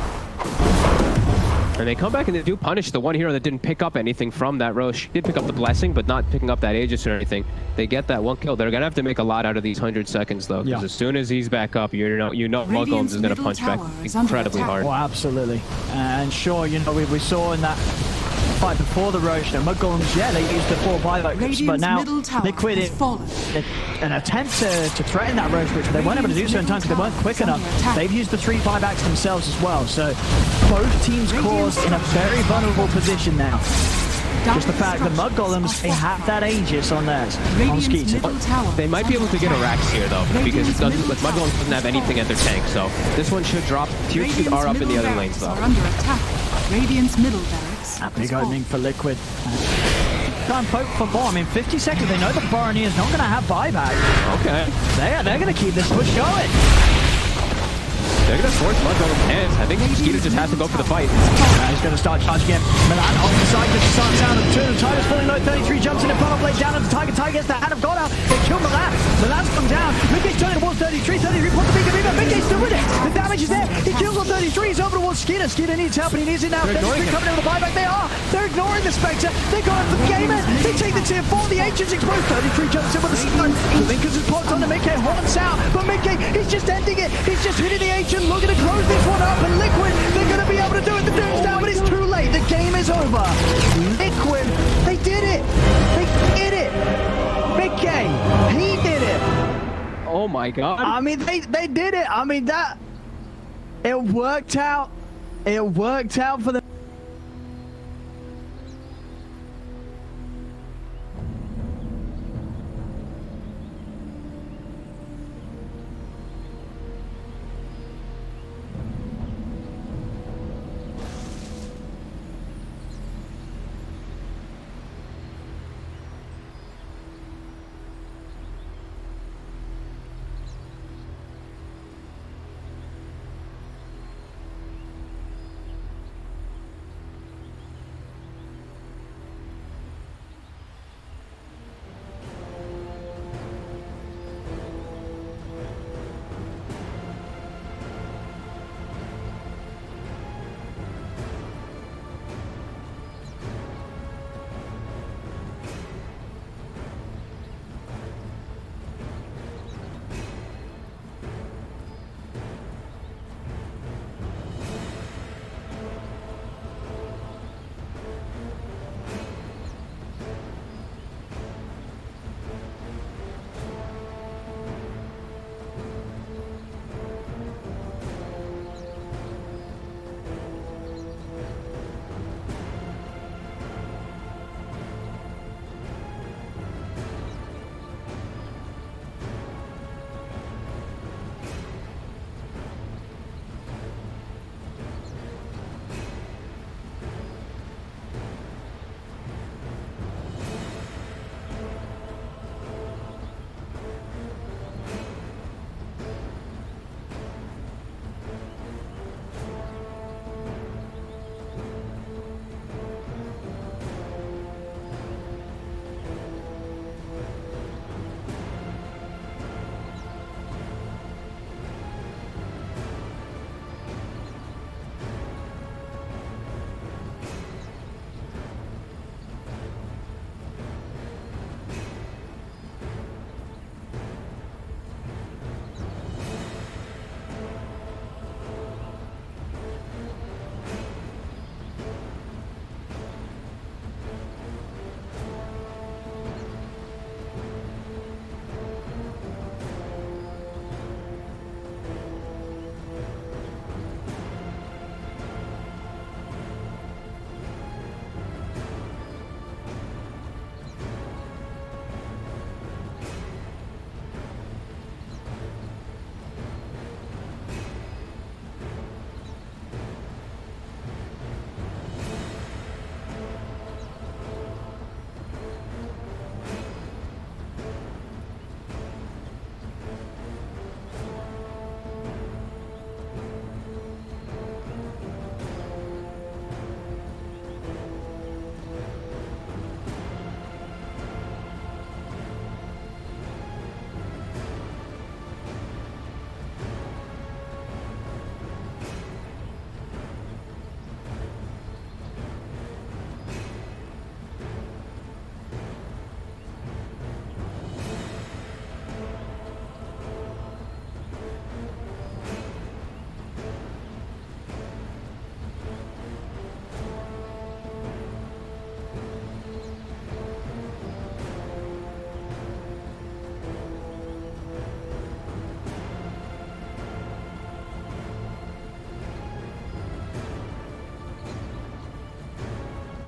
And they come back and they do punish the one hero that didn't pick up anything from that Roche. He did pick up the Blessing, but not picking up that Aegis or anything. They get that 1 kill. They're going to have to make a lot out of these 100 seconds, though, because as soon as he's back up, you know Mudgolems is going to punch back incredibly hard. Oh, absolutely. And sure, you know, we saw in that fight before the Roche, Mudgolems, yeah, they used the 4 buybacks, but now Liquid, an attempt to threaten that Roche, which they weren't able to do so in time because they weren't quick enough. They've used the 3 buybacks themselves as well, so both teams' cores in a very vulnerable position now. Just the fact that Mudgolems, they have that Aegis on theirs, on Skeeter. They might be able to get a Rax here, though, because it doesn't, like, Mudgolems doesn't have anything at their tank, so this one should drop. Tier 2 are up in the other lanes, though. Radiant's middle barracks. A big opening for Liquid. Try and poke for more. I mean, 50 seconds. They know that Boronier is not going to have buyback. Okay. They're going to keep this push going. They're going to force Mudgolems' hands. I think Skeeter just has to go for the fight. He's going to start charging again. Milan off the side, gets the sun down of the 2. Tiger's falling low. 33 jumps in the power blade down on the Tiger. Tiger gets the hand of God out. They kill Milan. Milan's come down. Mikke's turning towards 33. 33 puts the BKB, but Mikke's still with it. The damage is there. He kills on 33 is over towards Skinner. Skinner needs help, and he needs it now. They're ignoring 33 coming in with a buyback. They are. They're ignoring the Spectre. They're going for the Gamer. They take the tier 4. The Ancients exposed. 33 jumps in with a stun. The Linkers is popped on the Mickey. Horns out. But Mickey, he's just ending it. He's just hitting the Ancient, looking to close this one up. And Liquid, they're going to be able to do it. The Doom's down, but it's too late. The game is over. Liquid, they did it. They did it. Mickey, he did it. Oh my god. I mean, they did it. I mean, that... It worked out. It worked out for them.